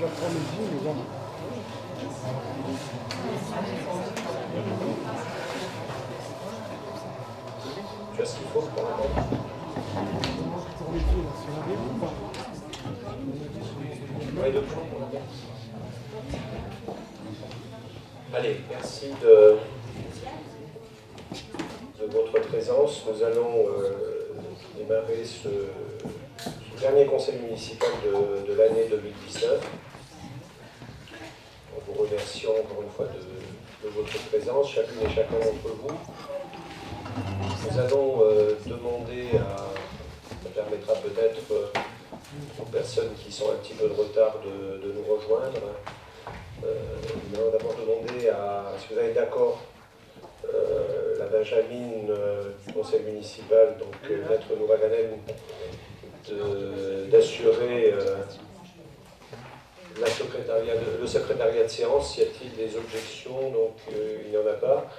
Tu as ce qu'il faut pour la tête. Ouais, deux points pour la tête. Allez, merci de votre présence. Nous allons démarrer ce dernier conseil municipal de l'année 2019. En vous remerciant encore une fois de votre présence, chacune et chacun d'entre vous. Nous allons demander ça permettra peut-être aux personnes qui sont un petit peu de retard de nous rejoindre. Nous allons d'abord demander si vous êtes d'accord, la Benjamine du conseil municipal, donc Maître Nouraganem, d'assurer le secrétariat de séance. Y a-t-il des objections? Donc il n'y en a pas.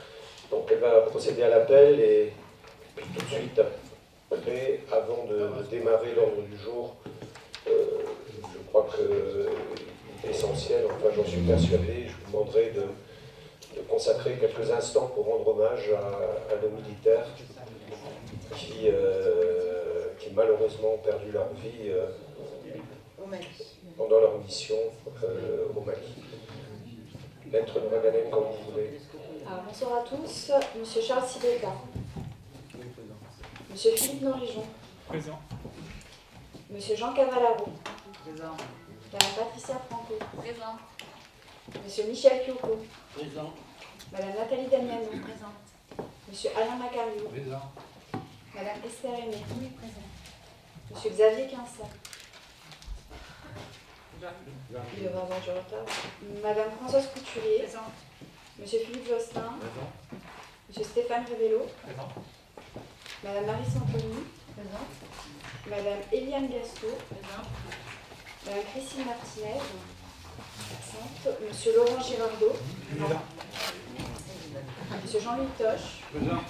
Donc elle va procéder à l'appel et puis tout de suite après, avant de démarrer l'ordre du jour, je crois que c'est essentiel, enfin j'en suis persuadé, je vous demanderai de consacrer quelques instants pour rendre hommage à nos militaires qui malheureusement ont perdu leur vie pendant leur mission au Mali. Maître Nouraganem, comme vous voulez. Alors, bonsoir à tous. Monsieur Charles Sideka. Monsieur Philippe Norijon. Présent. Monsieur Jean Cavallaro. Présent. Madame Patricia Franco. Présent. Monsieur Michel Kyoko. Présent. Madame Nathalie Damiano. Présente. Monsieur Alain Macario. Présent. Madame Esther Aimé. Oui, présent. Monsieur Xavier Quinça. Présent. Il devrait avoir du retard. Madame Françoise Couturier. Présent. Monsieur Philippe Josselin. Présent. Monsieur Stéphane Révélo. Présent. Madame Marie Santoni. Présent. Madame Eliane Gaston. Présent. Madame Christine Martinez. Absente. Monsieur Laurent Girardot. Présent. Monsieur Jean-Louis Toche. Présent.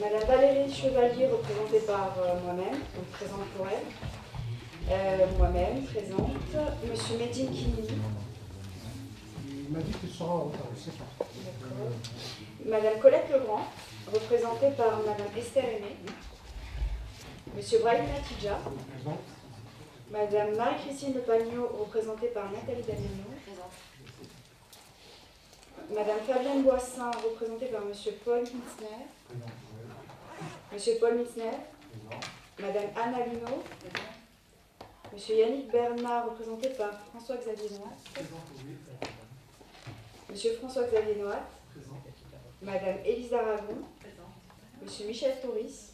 Madame Valérie Chevalier, représentée par moi-même, donc présente pour elle. Moi-même, présente. Monsieur Medine Kinini. Il m'a dit qu'il sera en retard, je ne sais pas. D'accord. Madame Colette Legrand, représentée par Madame Esther Aimé. Monsieur Brahim Natidja. Présent. Madame Marie-Christine Le Pagno, représentée par Nathalie Damiano. Présent. Madame Fabienne Boissin, représentée par Monsieur Paul Mitzner. Présent. Monsieur Paul Mitzner. Présent. Madame Anna Luno. Présent. Monsieur Yannick Bernard, représenté par François-Xavier Noat. Présent, oui. Monsieur François-Xavier Noat. Présent. Madame Élise Aragon. Présent. Monsieur Michel Touris.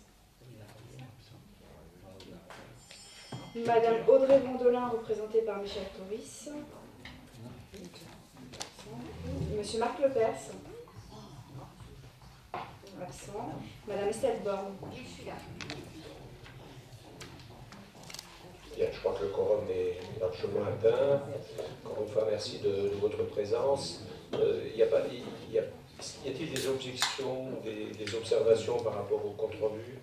Madame Audrey Mondolin, représentée par Michel Touris. Monsieur Marc Lepers. Absent. Madame Estelle Borne. Oui, je suis là. Bien, je crois que le quorum est largement atteint. Encore une fois, merci de votre présence. Y a-t-il des objections, des observations par rapport au compte-rendu?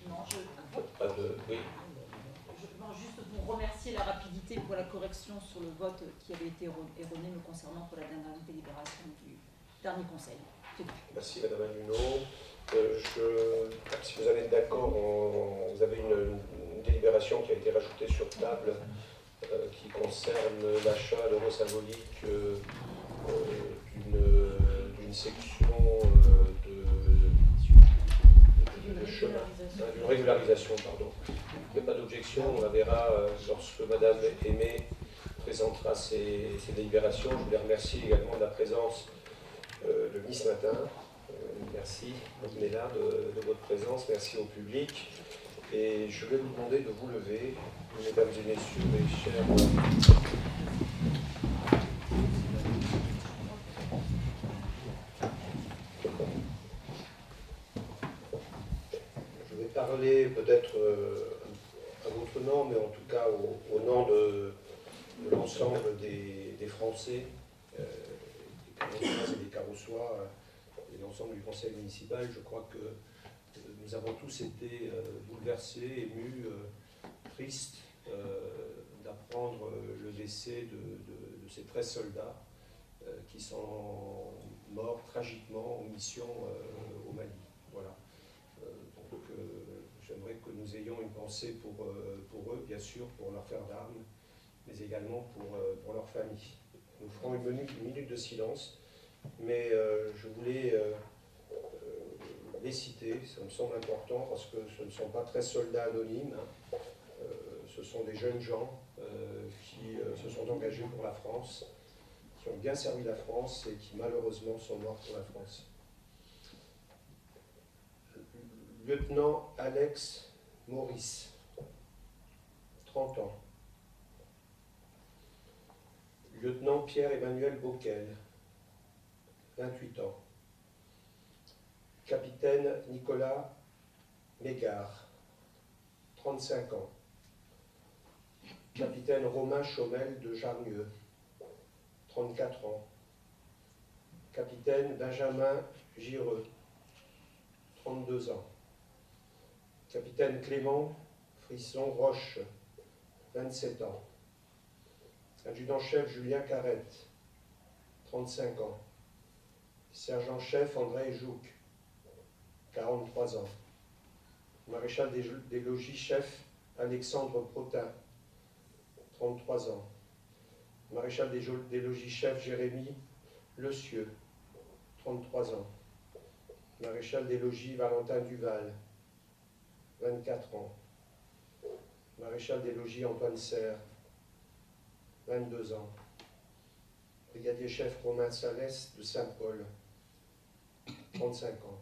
Non, Pas de... Oui. je veux juste vous remercier la rapidité pour la correction sur le vote qui avait été erroné me concernant pour la dernière délibération du dernier conseil. Merci Madame Aluno. Si vous allez être d'accord, vous avez une délibération qui a été rajoutée sur table qui concerne l'achat d'euros symboliques d'une section de chemin, d'une régularisation, pardon. Il n'y a pas d'objection, on la verra lorsque Madame Aimé présentera ses délibérations. Je voulais remercier également de la présence de Miss Matin. Merci, Mela, de votre présence. Merci au public. Et je vais vous demander de vous lever, mesdames et messieurs, mes chers. Je vais parler peut-être à votre nom, mais en tout cas au nom de l'ensemble des Français, des Carossoises et des Carossois, et l'ensemble du conseil municipal. Je crois que nous avons tous été bouleversés, émus, tristes d'apprendre le décès de ces 13 soldats qui sont morts tragiquement en mission au Mali. Voilà. Donc j'aimerais que nous ayons une pensée pour eux, bien sûr, pour leur frères d'armes, mais également pour leur famille. Nous ferons une minute de silence, mais je voulais les citer, ça me semble important parce que ce ne sont pas 13 soldats anonymes, hein. Ce sont des jeunes gens qui se sont engagés pour la France, qui ont bien servi la France et qui malheureusement sont morts pour la France. Lieutenant Alex Maurice, 30 ans. Lieutenant Pierre-Emmanuel Bocquel, 28 ans. Capitaine Nicolas Mégard, 35 ans. Capitaine Romain Chaumel de Jarnieux, 34 ans. Capitaine Benjamin Gireux, 32 ans. Capitaine Clément Frisson-Roche, 27 ans. Adjudant-chef Julien Carrette, 35 ans. Sergent-chef André Jouc, 43 ans. Maréchal des logis chef Alexandre Protin, 33 ans. Maréchal des logis chef Jérémy Lecieux, 33 ans. Maréchal des logis Valentin Duval, 24 ans. Maréchal des logis Antoine Serre, 22 ans. Brigadier-chef Romain Salès de Saint-Paul, 35 ans.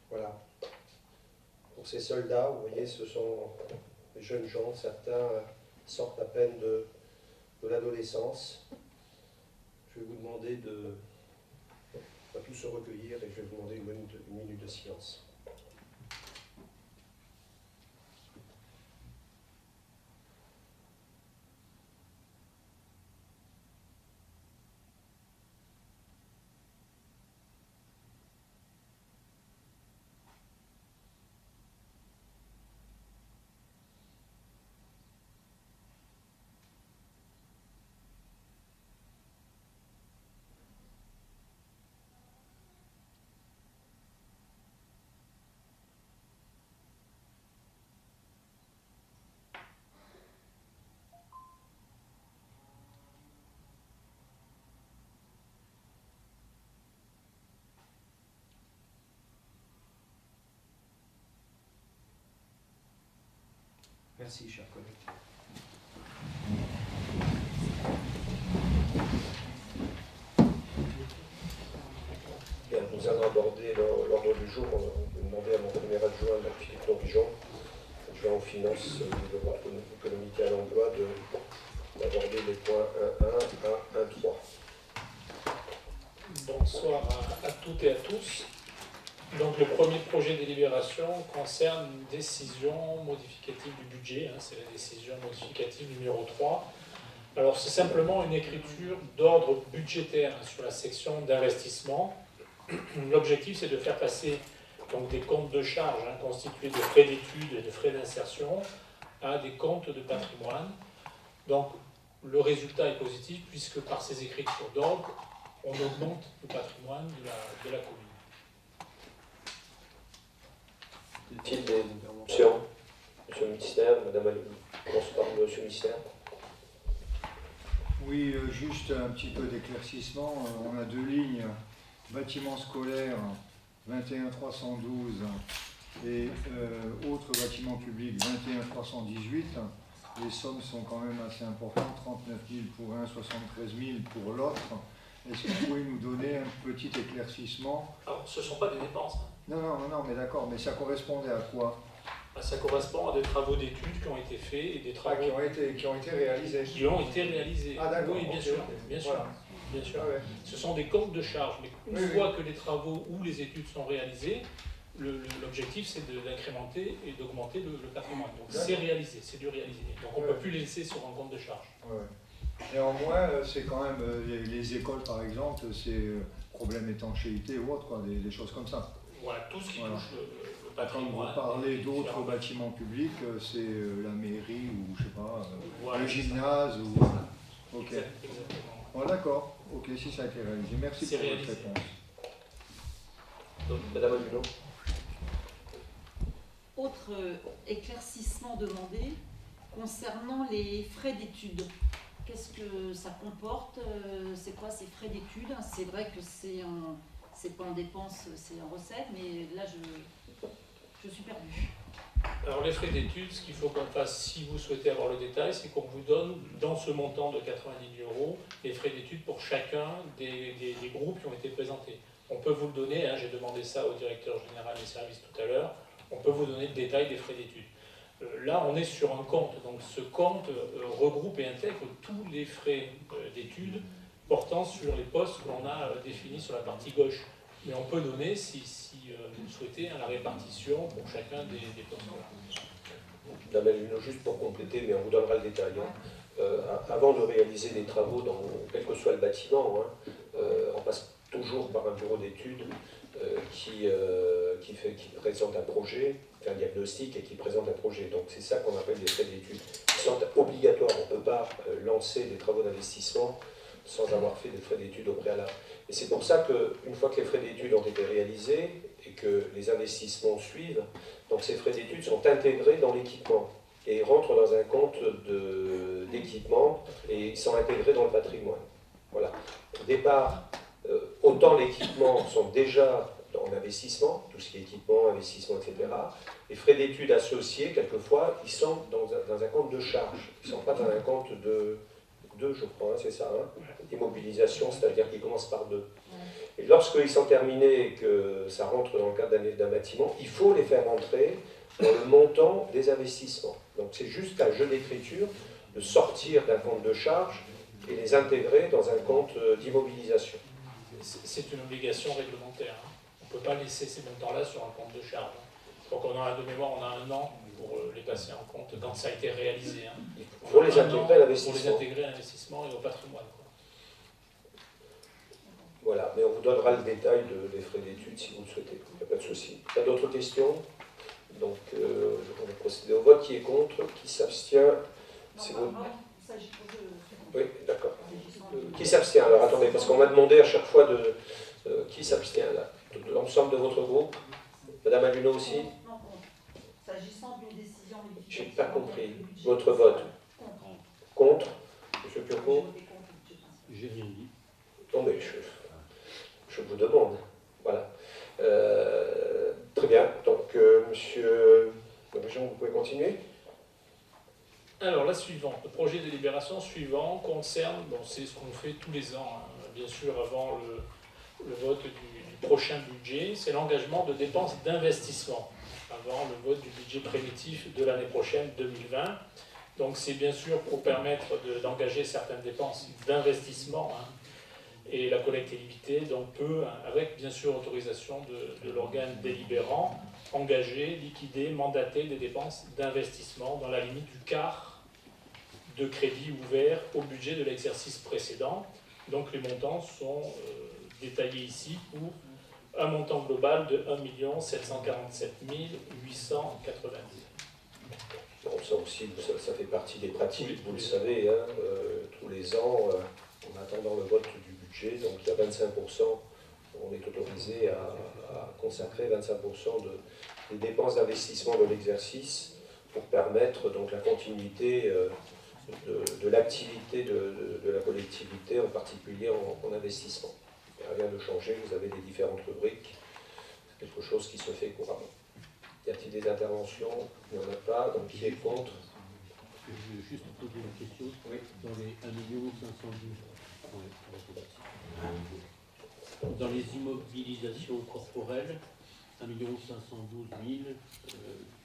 Voilà. Pour ces soldats, vous voyez, ce sont des jeunes gens, certains sortent à peine de l'adolescence. Je vais vous demander on va tous se recueillir et je vais vous demander une minute de silence. Merci, chers collègues. Bien, nous allons aborder l'ordre du jour. On va demander à mon premier adjoint, Philippe Norijon, adjoint aux finances, développement économique et à l'emploi, d'aborder les points 1.1 à 1.3. Bonsoir à toutes et à tous. Donc le premier projet de délibération concerne une décision modificative du budget, hein, c'est la décision modificative numéro 3. Alors c'est simplement une écriture d'ordre budgétaire sur la section d'investissement. L'objectif c'est de faire passer donc, des comptes de charges constitués de frais d'études et de frais d'insertion à des comptes de patrimoine. Donc le résultat est positif puisque par ces écritures d'ordre, on augmente le patrimoine de la commune. Est-il des interventions? Monsieur le ministère, Madame Ali, commence par Monsieur le ministère. Oui, juste un petit peu d'éclaircissement. On a deux lignes, bâtiments scolaires 21 312 et autres bâtiments publics 21 318. Les sommes sont quand même assez importantes, 39 000 pour un, 73 000 pour l'autre. Est-ce que vous pouvez nous donner un petit éclaircissement? Alors ce ne sont pas des dépenses. Non, mais d'accord, mais ça correspondait à quoi? Ça correspond à des travaux d'études qui ont été faits et des travaux qui ont été réalisés. qui ont été réalisés. Ah d'accord. Oui, bien okay, sûr, okay. bien sûr. Voilà. Bien sûr. Ah ouais. Ce sont des comptes de charges, mais une fois que les travaux ou les études sont réalisés, l'objectif c'est d'incrémenter et d'augmenter le patrimoine. Donc c'est réalisé, c'est du réalisé. Donc on ne peut plus les laisser sur un compte de charge. Ouais. Néanmoins, c'est quand même les écoles par exemple, c'est problème étanchéité ou autre, quoi, des choses comme ça. Voilà, tout ce qui touche le Quand patrimoine. vous parlez d'autres différents- bâtiments publics, c'est la mairie ou je sais pas, Voilà, le c'est ça. gymnase ou. Ok. Exactement. Bon, d'accord. Ok, si ça a été réalisé. Merci C'est pour votre réalisé. réponse. Donc, Madame Aguillon. Autre éclaircissement demandé concernant les frais d'études. Qu'est-ce que ça comporte? C'est quoi ces frais d'études? C'est vrai que c'est pas en dépense, c'est en recette, mais là je suis perdue. Alors les frais d'études, ce qu'il faut qu'on fasse, si vous souhaitez avoir le détail, c'est qu'on vous donne dans ce montant de 90 000 € les frais d'études pour chacun des groupes qui ont été présentés. On peut vous le donner, hein, j'ai demandé ça au directeur général des services tout à l'heure, on peut vous donner le détail des frais d'études. Là, on est sur un compte, donc ce compte regroupe et intègre tous les frais d'études portant sur les postes qu'on a définis sur la partie gauche. Mais on peut donner, si vous le souhaitez, la répartition pour chacun des postes. Madame Aguillon, juste pour compléter, mais on vous donnera le détail. Hein. Avant de réaliser des travaux, dans quel que soit le bâtiment, hein, on passe toujours par un bureau d'études qui présente un projet, fait un diagnostic et qui présente un projet. Donc c'est ça qu'on appelle des frais d'études. Ils sont obligatoires. On ne peut pas lancer des travaux d'investissement sans avoir fait des frais d'études au préalable. Et c'est pour ça qu'une fois que les frais d'études ont été réalisés et que les investissements suivent, donc ces frais d'études sont intégrés dans l'équipement et rentrent dans un compte d'équipement et ils sont intégrés dans le patrimoine. Voilà. Au départ, autant l'équipement sont déjà en investissement, tout ce qui est équipement, investissement, etc. Les frais d'études associés, quelquefois, ils sont dans un compte de charge. Ils ne sont pas dans un compte de 2, je crois, hein, c'est ça, hein, d'immobilisation, c'est-à-dire qu'ils commencent par 2. Et lorsqu'ils sont terminés et que ça rentre dans le cadre d'un bâtiment, il faut les faire rentrer dans le montant des investissements. Donc c'est juste un jeu d'écriture de sortir d'un compte de charge et les intégrer dans un compte d'immobilisation. C'est une obligation réglementaire. Hein. On ne peut pas laisser ces montants-là sur un compte de charge. Hein. Donc on a de mémoire, on a 1 an pour les passer en compte quand ça a été réalisé. Hein. Il faut les intégrer à l'investissement. Pour les intégrer à l'investissement et au patrimoine. Quoi. Voilà, mais on vous donnera le détail des frais d'études si vous le souhaitez. Il n'y a pas de souci. Pas d'autres questions? Donc on va procéder au vote. Qui est contre? Qui s'abstient? C'est vous. Oui, d'accord. Qui s'abstient? Alors attendez, parce qu'on m'a demandé à chaque fois de... qui s'abstient là? De l'ensemble de votre groupe? Madame Aguillon aussi? Non, s'agissant d'une décision modificative. Je n'ai pas compris. Votre vote? Contre? Monsieur Turcot? J'ai rien dit. Non, mais je vous demande. Voilà. Très bien. Donc, monsieur Jean, vous pouvez continuer. Alors, la suivante, le projet de délibération suivant concerne, bon, c'est ce qu'on fait tous les ans, hein, bien sûr, avant le vote du prochain budget, c'est l'engagement de dépenses d'investissement, avant le vote du budget prévitif de l'année prochaine, 2020. Donc, c'est bien sûr pour permettre d'engager certaines dépenses d'investissement, hein, et la collectivité donc, peut, avec bien sûr autorisation de l'organe délibérant, engager, liquider, mandater des dépenses d'investissement dans la limite du quart de crédit ouvert au budget de l'exercice précédent. Donc les montants sont détaillés ici pour un montant global de 1 747 890. Bon, ça aussi, ça fait partie des pratiques, vous le savez, hein, tous les ans, en attendant le vote du budget, donc il y a 25%, on est autorisé à consacrer 25% des dépenses d'investissement de l'exercice pour permettre donc la continuité de l'activité de la collectivité, en particulier en investissement. Il n'y a rien de changé, vous avez les différentes rubriques, c'est quelque chose qui se fait couramment. Y a-t-il des interventions? Il n'y en a pas, donc qui est contre? Je veux juste poser une question. Oui. Dans les 1 512 dans les immobilisations corporelles, 1 512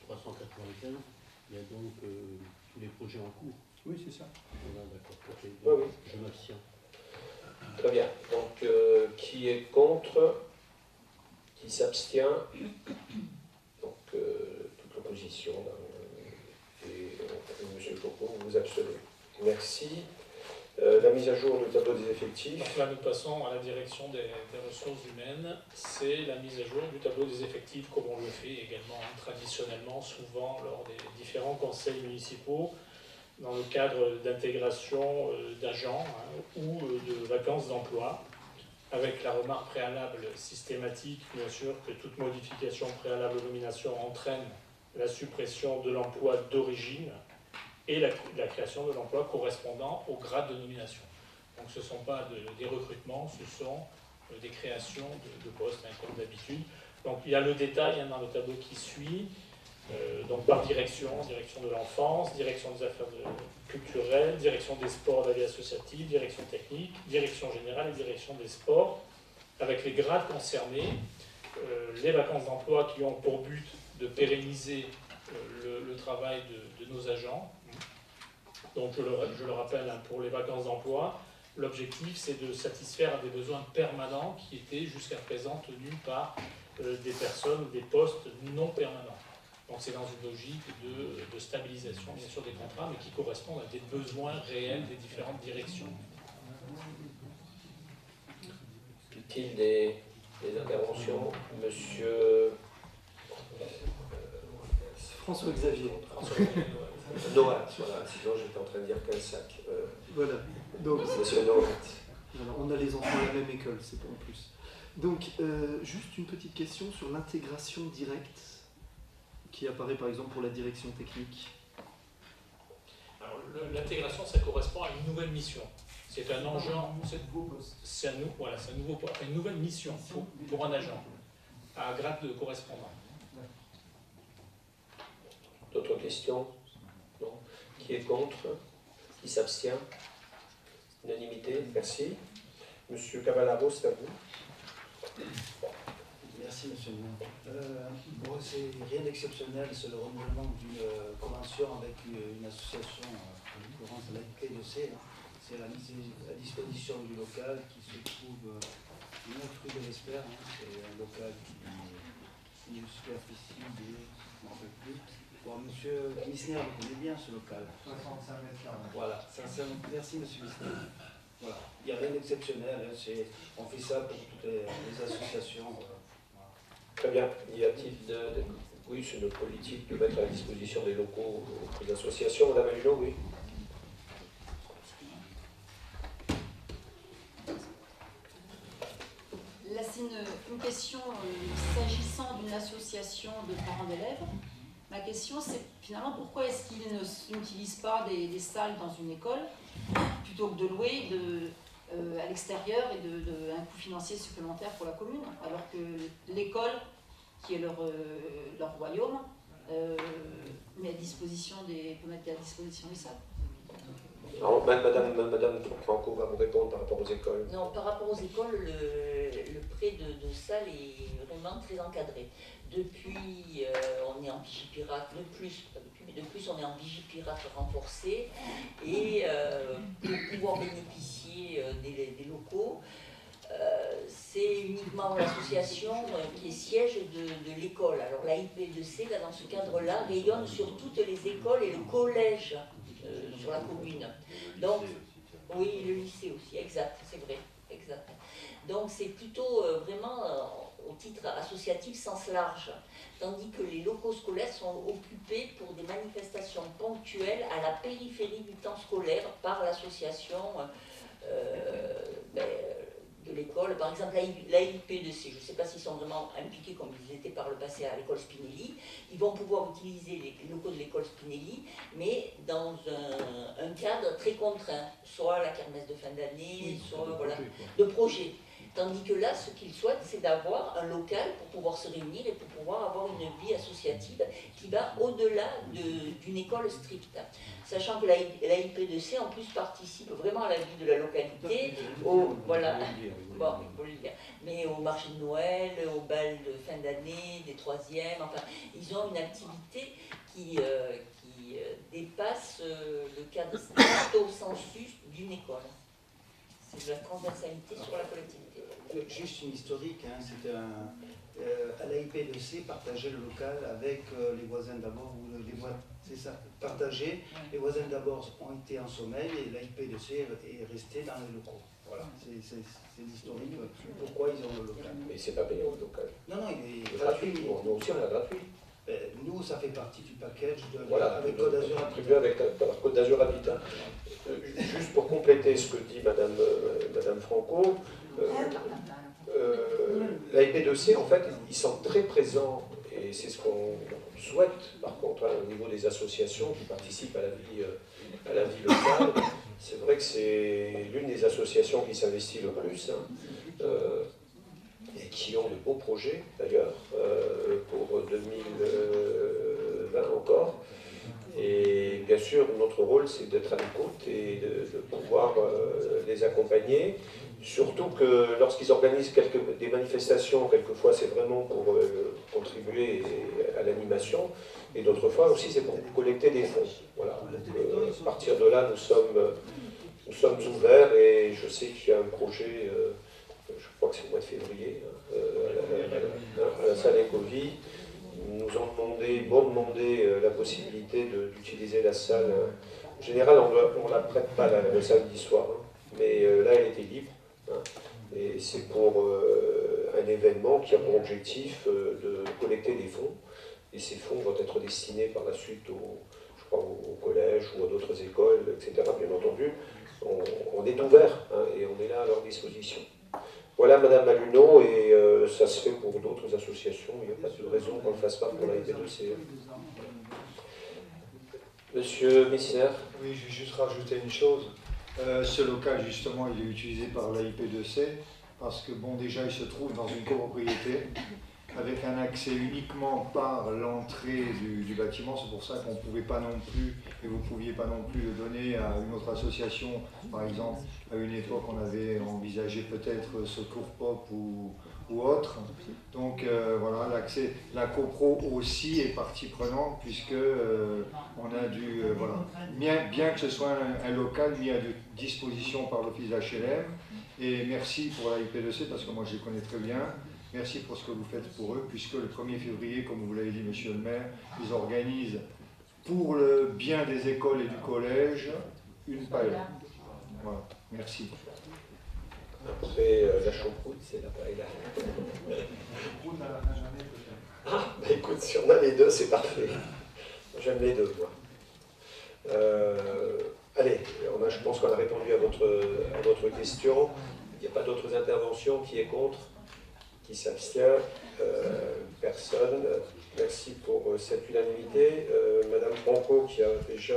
395, il y a donc tous les projets en cours. Oui, c'est ça. Voilà, d'accord. Ok, Oui, donc, oui. je m'abstiens. Très bien. Donc, qui est contre? Qui s'abstient? Donc, toute l'opposition. Et Monsieur Foucault, vous vous abstenez. Merci. La mise à jour du tableau des effectifs. Donc là, nous passons à la direction des ressources humaines. C'est la mise à jour du tableau des effectifs, comme on le fait également traditionnellement, souvent lors des différents conseils municipaux, dans le cadre d'intégration d'agents ou de vacances d'emploi, avec la remarque préalable systématique, bien sûr, que toute modification préalable aux nominations entraîne la suppression de l'emploi d'origine et la création de l'emploi correspondant au grade de nomination. Donc ce ne sont pas des recrutements, ce sont des créations de postes, comme d'habitude. Donc il y a le détail dans le tableau qui suit, donc par direction de l'enfance, direction des affaires culturelles, direction des sports, de la vie associative, direction technique, direction générale et direction des sports, avec les grades concernés, les vacances d'emploi qui ont pour but de pérenniser le travail de nos agents. Donc je le rappelle, pour les vacances d'emploi, l'objectif c'est de satisfaire à des besoins permanents qui étaient jusqu'à présent tenus par des personnes, des postes non permanents. Donc c'est dans une logique de stabilisation bien sûr des contrats, mais qui correspondent à des besoins réels des différentes directions. Y a-t-il des interventions? Monsieur François Xavier. Noat, voilà, sinon j'étais en train de dire qu'un sac. Voilà. Donc, Monsieur Noat. voilà, on a les enfants à la même école, c'est pas en plus. Donc, juste une petite question sur l'intégration directe qui apparaît par exemple pour la direction technique. Alors l'intégration, ça correspond à une nouvelle mission. C'est un enjeu, c'est un nouveau poste, une nouvelle mission pour un agent à grade de correspondant. D'autres questions? Non. Qui est contre? Qui s'abstient? Unanimité, merci. Monsieur Cavallaro, c'est à vous. Merci, monsieur le maire. Bon, c'est rien d'exceptionnel, c'est le renouvellement d'une convention avec une association, en l'occurrence l'AIP2C. C'est la mise à disposition du local qui se trouve 9 rue de l'Espère. C'est un local qui est une superficie de, je ne me rappelle plus. Bon, monsieur Missner, vous connaissez bien ce local. 65 mètres carrés. Voilà, merci monsieur Missner. Voilà, il n'y a rien d'exceptionnel, on fait ça pour toutes les associations. Très bien. Y a-t-il Oui, c'est notre politique de mettre à la disposition des locaux auprès d'associations. Madame Hulot, oui. Là, c'est une question s'agissant d'une association de parents d'élèves. Ma question, c'est finalement pourquoi est-ce qu'ils n'utilisent pas des salles dans une école plutôt que de louer à l'extérieur et un coût financier supplémentaire pour la commune, alors que l'école, qui est leur royaume, peut mettre à disposition des salles. Alors, Madame Franco va vous répondre par rapport aux écoles. Non, par rapport aux écoles, le prêt de salle est vraiment très encadré. Depuis, on est en Vigipirate, de plus, on est en Vigipirate renforcé, et pour pouvoir bénéficier des locaux, c'est uniquement l'association qui est siège de l'école. Alors la IP2C, là, dans ce cadre-là, rayonne sur toutes les écoles et le collège sur la commune. Donc, oui, le lycée aussi, exact, c'est vrai, exact. Donc c'est plutôt vraiment au titre associatif sens large, tandis que les locaux scolaires sont occupés pour des manifestations ponctuelles à la périphérie du temps scolaire par l'association de l'école. Par exemple, l'AIP2C, je ne sais pas s'ils sont vraiment impliqués comme ils étaient par le passé à l'école Spinelli. Ils vont pouvoir utiliser les locaux de l'école Spinelli, mais dans un cadre très contraint, soit la kermesse de fin d'année, soit voilà, de projet. Tandis que là, ce qu'ils souhaitent, c'est d'avoir un local pour pouvoir se réunir et pour pouvoir avoir une vie associative qui va au-delà d'une école stricte. Sachant que la IP2C, en plus, participe vraiment à la vie de la localité, voilà, bon, il faut le dire, mais au marché de Noël, au bal de fin d'année, des troisièmes, enfin, ils ont une activité qui dépasse le cadre stricto sensus d'une école. C'est de la transversalité sur la collectivité. Juste une historique, hein, c'était à l'AIP2C, partager le local avec les voisins d'abord, ou les voisins, c'est ça, partager. Les voisins d'abord ont été en sommeil et l'AIP2C est resté dans les locaux. Voilà, c'est l'historique, pourquoi ils ont le local. Mais c'est pas payant le local. Non, non, il est C'est gratuit. Nous aussi, on a gratuit. Nous, ça fait partie du package de Voilà, avec Côte d'Azur contribuer avec la Côte d'Azur Habitat. Juste pour compléter ce que dit Madame Franco, l'AIP2C, en fait, ils sont très présents, et c'est ce qu'on souhaite, par contre, hein, au niveau des associations qui participent à la vie locale. C'est vrai que c'est l'une des associations qui s'investit le plus, hein, et qui ont de beaux projets, d'ailleurs, pour 2020 encore. Et bien sûr, notre rôle, c'est d'être à l'écoute et de pouvoir les accompagner. Surtout que lorsqu'ils organisent des manifestations, quelquefois c'est vraiment pour contribuer à l'animation, et d'autres fois aussi c'est pour collecter des fonds. Voilà. À partir de là, nous sommes ouverts, et je sais qu'il y a un projet, je crois que c'est au mois de février, à la salle Ecovie. Nous m'ont demandé la possibilité d'utiliser la salle. En général, on ne la prête pas le samedi soir, hein, mais là, elle était libre. Hein, et c'est pour un événement qui a pour objectif de collecter des fonds. Et ces fonds vont être destinés par la suite au collège ou à d'autres écoles, etc. Bien entendu, on est ouvert, hein, et on est là à leur disposition. Voilà Madame Maluneau, et ça se fait pour d'autres associations, il n'y a pas de raison qu'on ne le fasse pas pour la IP2C. Monsieur Messiner. Oui, je vais juste rajouter une chose. Ce local, justement, il est utilisé par la IP2C parce que, bon, déjà, il se trouve dans une copropriété avec un accès uniquement par l'entrée du bâtiment. C'est pour ça qu'on ne pouvait pas non plus, et vous ne pouviez pas non plus le donner à une autre association. Par exemple, à une époque, on avait envisagé peut-être Secours Pop ou autre. Donc voilà, l'accès, la copro aussi est partie prenante, puisque on a dû, voilà, bien que ce soit un local mis à disposition par l'office HLM. Et merci pour la IP2C, parce que moi je les connais très bien. Merci pour ce que vous faites pour eux, puisque le 1er février, comme vous l'avez dit, monsieur le maire, ils organisent pour le bien des écoles et du collège une paille. Voilà, merci. Après, la choucroute, c'est la paille là. Ah, bah écoute, si on a les deux, c'est parfait. J'aime les deux, moi. Allez, je pense qu'on a répondu à votre question. Il n'y a pas d'autres interventions. Qui est contre? Qui s'abstient? Personne. Merci pour cette unanimité. Madame Franco, qui a déjà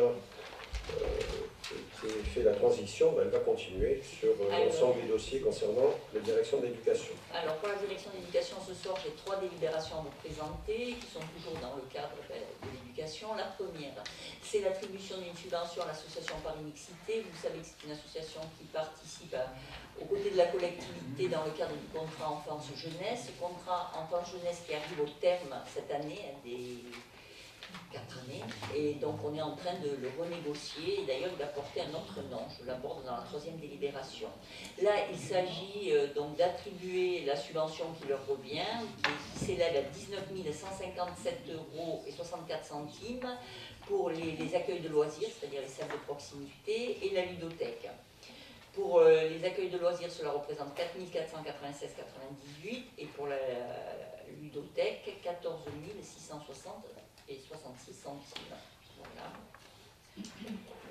qui fait la transition, elle va continuer sur l'ensemble des dossiers concernant la direction de l'éducation. Alors pour la direction de l'éducation, ce soir j'ai 3 délibérations à vous présenter qui sont toujours dans le cadre de l'éducation. La première, c'est l'attribution d'une subvention à l'association Paris Mixité. Vous savez que c'est une association qui participe aux côtés de la collectivité dans le cadre du contrat enfance-jeunesse. Ce contrat enfance-jeunesse qui arrive au terme cette année, à des 4 années, et donc on est en train de le renégocier, et d'ailleurs d'apporter un autre nom, je l'aborde dans la 3e délibération. Là, il s'agit donc d'attribuer la subvention qui leur revient, qui s'élève à 19 157,64 € pour les accueils de loisirs, c'est-à-dire les salles de proximité, et la ludothèque. Pour les accueils de loisirs, cela représente 4 496,98 € et pour la ludothèque, 14 660 et 66 centimes. Voilà.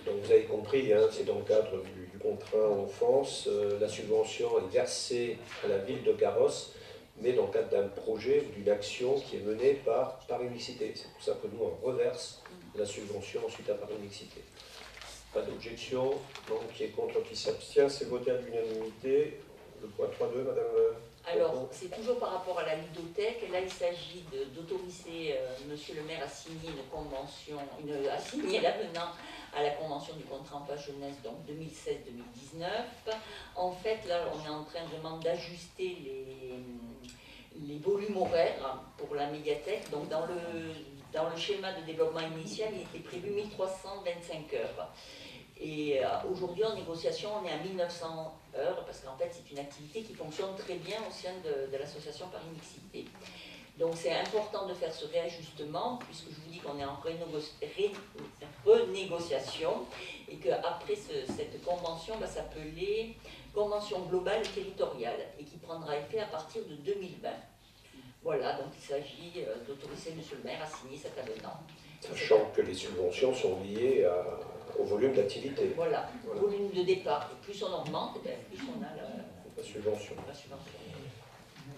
Donc vous avez compris, hein, c'est dans le cadre du contrat enfance. La subvention est versée à la ville de Carrosse, mais dans le cadre d'un projet ou d'une action qui est menée par Paris Mixité. C'est pour ça que nous, on reverse la subvention ensuite à Paris Mixité. Pas d'objection, donc qui est contre, qui s'abstient, c'est voté à l'unanimité. Le point 3.2, madame. Alors, c'est toujours par rapport à la ludothèque. Là, il s'agit d'autoriser monsieur le maire à signer une convention, à signer l'avenant à la convention du contrat emploi jeunesse, donc 2016-2019. En fait, là, on est en train vraiment d'ajuster les volumes horaires pour la médiathèque. Donc, dans le schéma de développement initial, il était prévu 1325 heures. Et aujourd'hui, en négociation, on est à 1900 heures, parce qu'en fait, c'est une activité qui fonctionne très bien au sein de l'association Paris Mixité. Donc c'est important de faire ce réajustement, puisque je vous dis qu'on est en renégociation, et qu'après cette convention va s'appeler Convention globale territoriale, et qui prendra effet à partir de 2020. Voilà, donc il s'agit d'autoriser M. le maire à signer cet avenant. Sachant que les subventions sont liées au volume d'activité. Voilà, volume de départ. Et plus on augmente, plus on a la subvention.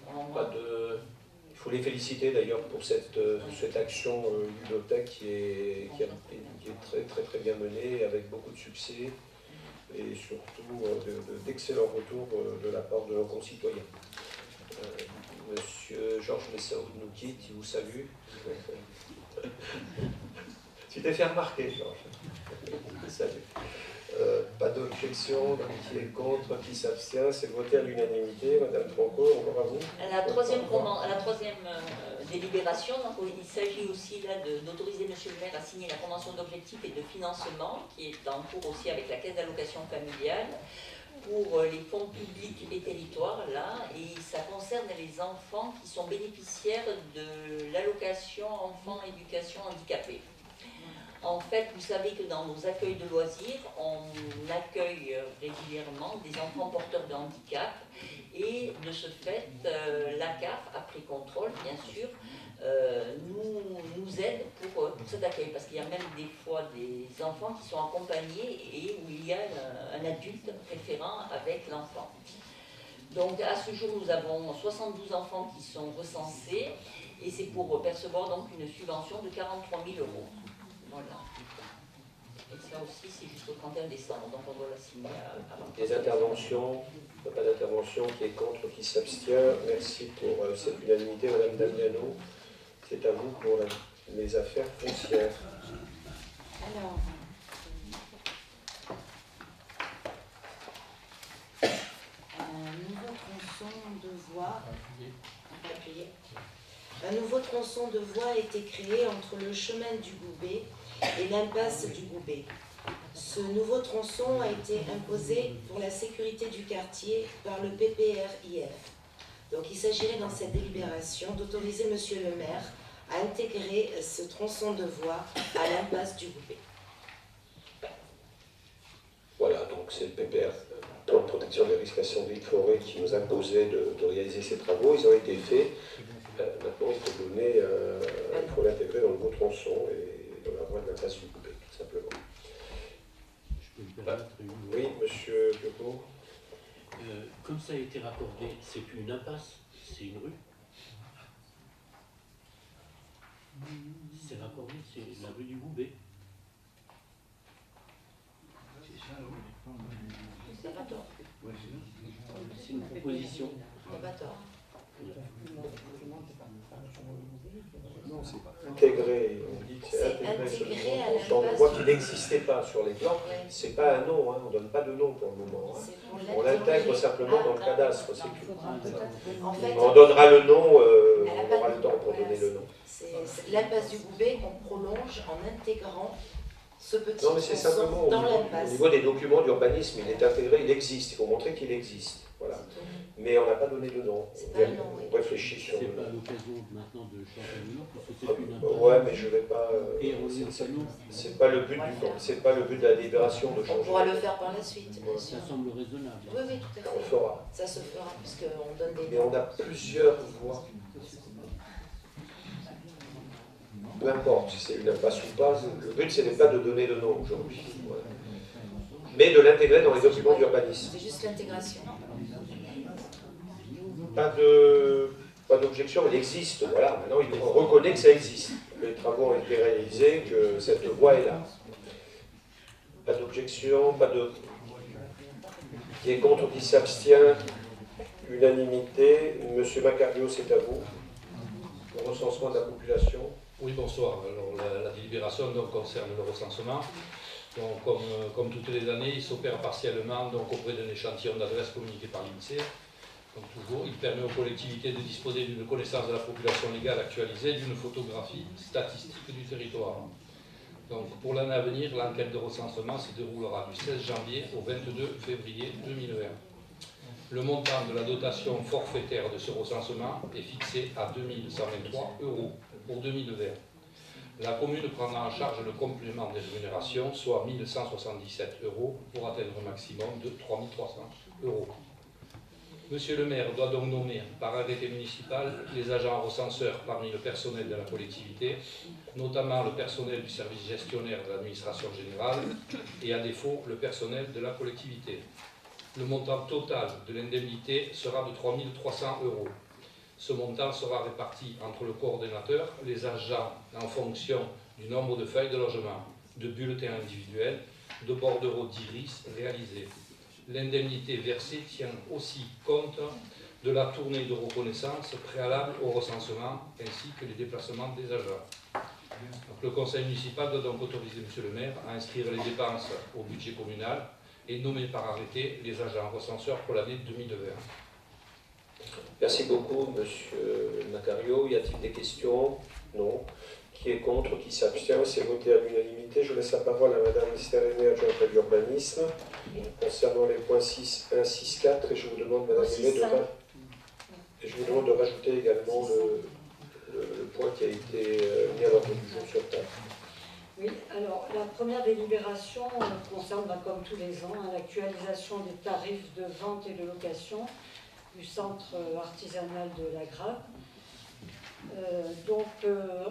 On Il faut les féliciter d'ailleurs pour cette action ludothèque qui est très bien menée, avec beaucoup de succès et surtout d'excellents retours de la part de nos concitoyens. Monsieur Georges Messer-Nouki, qui vous salue. Tu t'es fait remarquer, Georges. Salut. Pas d'objection, qui est contre, qui s'abstient, c'est voté à l'unanimité. Madame Tronco, encore à vous. À la troisième délibération, donc, il s'agit aussi là d'autoriser M. le maire à signer la convention d'objectifs et de financement, qui est en cours aussi avec la caisse d'allocation familiale, pour les fonds publics et territoires, là, et ça concerne les enfants qui sont bénéficiaires de l'allocation enfants éducation handicapée. En fait, vous savez que dans nos accueils de loisirs, on accueille régulièrement des enfants porteurs de handicap, et de ce fait, la CAF, après contrôle, bien sûr, nous aide pour cet accueil, parce qu'il y a même des fois des enfants qui sont accompagnés et où il y a un adulte référent avec l'enfant. Donc à ce jour, nous avons 72 enfants qui sont recensés, et c'est pour percevoir donc une subvention de 43 000 €. Voilà. Et ça aussi, c'est jusqu'au 31 décembre, donc on doit la signer avant. Des interventions, pas d'intervention, qui est contre, qui s'abstient. Merci pour cette unanimité, Madame Damiano. C'est à vous pour les affaires foncières. Alors, un nouveau tronçon de voie a été créé entre le chemin du Goubet et l'impasse du Goubet. Ce nouveau tronçon a été imposé pour la sécurité du quartier par le PPRIF. Donc il s'agirait dans cette délibération d'autoriser Monsieur le maire à intégrer ce tronçon de voie à l'impasse du Goubet. Voilà, donc c'est le PPR, plan de protection des risques incendies de forêt, qui nous imposait de réaliser ces travaux. Ils ont été faits. Maintenant, il faut l'intégrer dans le beau tronçon et dans la voie de l'impasse du Goubet, tout simplement. Je peux me permettre une... Oui, monsieur Piopo. Comme ça a été raccordé, c'est plus une impasse, c'est une rue. C'est raccordé, c'est la rue du Goubet. C'est pas tort. C'est une proposition. C'est pas tort. Non, c'est pas intégré. On dit que c'est intégré à l'impasse. On voit qu'il n'existait pas sur les plans. C'est pas un nom, hein. On ne donne pas de nom pour le moment. Hein. On l'intègre simplement dans le cadastre. En fait, on donnera le nom, on aura le temps pour donner le nom. C'est l'impasse du Goubet qu'on prolonge en intégrant ce petit non, mais c'est simplement dans au l'impasse. niveau des documents d'urbanisme, il est intégré, il existe. Il faut montrer qu'il existe. Voilà. Mais on n'a pas donné de nom. On réfléchit sur le nom. C'est pas l'occasion maintenant de changer le nom, parce que c'est une impasse. Ouais, mais je ne vais pas. C'est pas le but c'est pas le but de la délibération de changer. On pourra le faire par la suite. Ça semble raisonnable. Oui, oui, tout à fait. On le fera. Ça se fera, puisqu'on donne des Mais on a plusieurs voies. Peu importe si c'est une impasse ou pas, le but ce n'est pas de donner de nom aujourd'hui. Voilà. Mais de l'intégrer dans les documents d'urbanisme. C'est juste l'intégration. Pas d'objection, il existe. Voilà, maintenant on reconnaît que ça existe. Les travaux ont été réalisés, que cette voie est là. Pas d'objection, pas de. Qui est contre, qui s'abstient. Unanimité. Monsieur Macario, c'est à vous. Le recensement de la population. Oui, bonsoir. Alors, la délibération donc, concerne le recensement. Donc, comme toutes les années, il s'opère partiellement donc, auprès d'un échantillon d'adresses communiquées par l'INSEE. Comme toujours, il permet aux collectivités de disposer d'une connaissance de la population légale actualisée et d'une photographie statistique du territoire. Donc, pour l'année à venir, l'enquête de recensement se déroulera du 16 janvier au 22 février 2020. Le montant de la dotation forfaitaire de ce recensement est fixé à 2 123 € pour 2020. La commune prendra en charge le complément des rémunérations, soit 1 177 € pour atteindre un maximum de 3 300 €. Monsieur le maire doit donc nommer par arrêté municipal les agents recenseurs parmi le personnel de la collectivité, notamment le personnel du service gestionnaire de l'administration générale et à défaut le personnel de la collectivité. Le montant total de l'indemnité sera de 3 300 €. Ce montant sera réparti entre le coordonnateur, les agents en fonction du nombre de feuilles de logement, de bulletins individuels, de bordereaux d'iris réalisés. L'indemnité versée tient aussi compte de la tournée de reconnaissance préalable au recensement ainsi que les déplacements des agents. Donc, le conseil municipal doit donc autoriser M. le maire à inscrire les dépenses au budget communal et nommer par arrêté les agents recenseurs pour l'année 2020. Merci beaucoup, M. Macario. Y a-t-il des questions? Non. Qui est contre? Qui s'abstient? C'est voté à l'unanimité. Je laisse la parole à Mme Sterrené, adjointe à l'urbanisme, concernant les points 6, 1, 6, 4. Et je vous demande, Mme Aimé, de rajouter également le point qui a été mis à l'ordre du jour sur table. Oui, alors la première délibération concerne, comme tous les ans, l'actualisation des tarifs de vente et de location du centre artisanal de la Grave.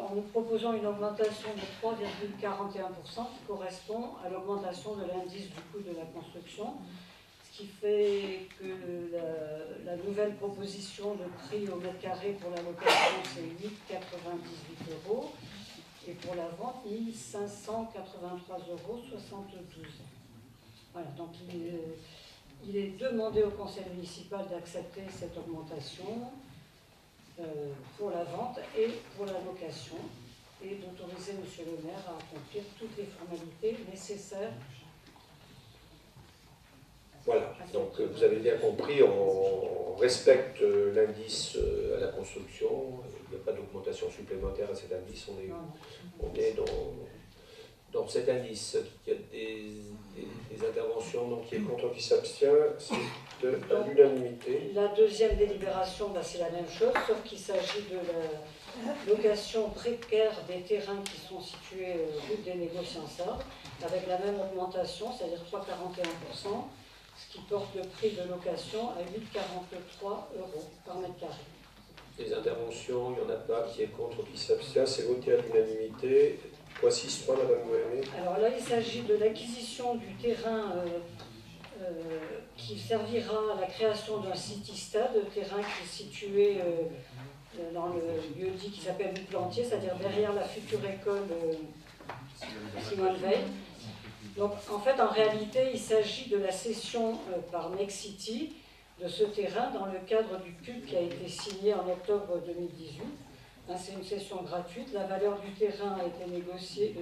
En nous proposant une augmentation de 3,41% qui correspond à l'augmentation de l'indice du coût de la construction, ce qui fait que la nouvelle proposition de prix au mètre carré pour la location, c'est 8,98 € et pour la vente, 1 583,72 €. Voilà, donc il est demandé au conseil municipal d'accepter cette augmentation pour la vente et pour la location et d'autoriser M. le maire à accomplir toutes les formalités nécessaires. Voilà, donc vous avez bien compris, on respecte l'indice à la construction, il n'y a pas d'augmentation supplémentaire à cet indice, on est dans cet indice. Il y a des interventions, donc qui est contre, qui s'abstient, c'est à l'unanimité. La deuxième délibération, c'est la même chose, sauf qu'il s'agit de la location précaire des terrains qui sont situés rue des négociants Sardes, avec la même augmentation, c'est-à-dire 3,41%, ce qui porte le prix de location à 8,43 € par mètre carré. Les interventions, il n'y en a pas, qui est contre, qui s'abstient, c'est voté à l'unanimité. Point 6, Mme Noémie. Alors là, il s'agit de l'acquisition du terrain qui servira à la création d'un city-stade, terrain qui est situé dans le lieu-dit qui s'appelle le Plantier, c'est-à-dire derrière la future école Simone Veil. Donc en fait, en réalité, il s'agit de la cession par Nexity de ce terrain dans le cadre du PUB qui a été signé en octobre 2018. C'est une cession gratuite. La valeur du terrain a été négociée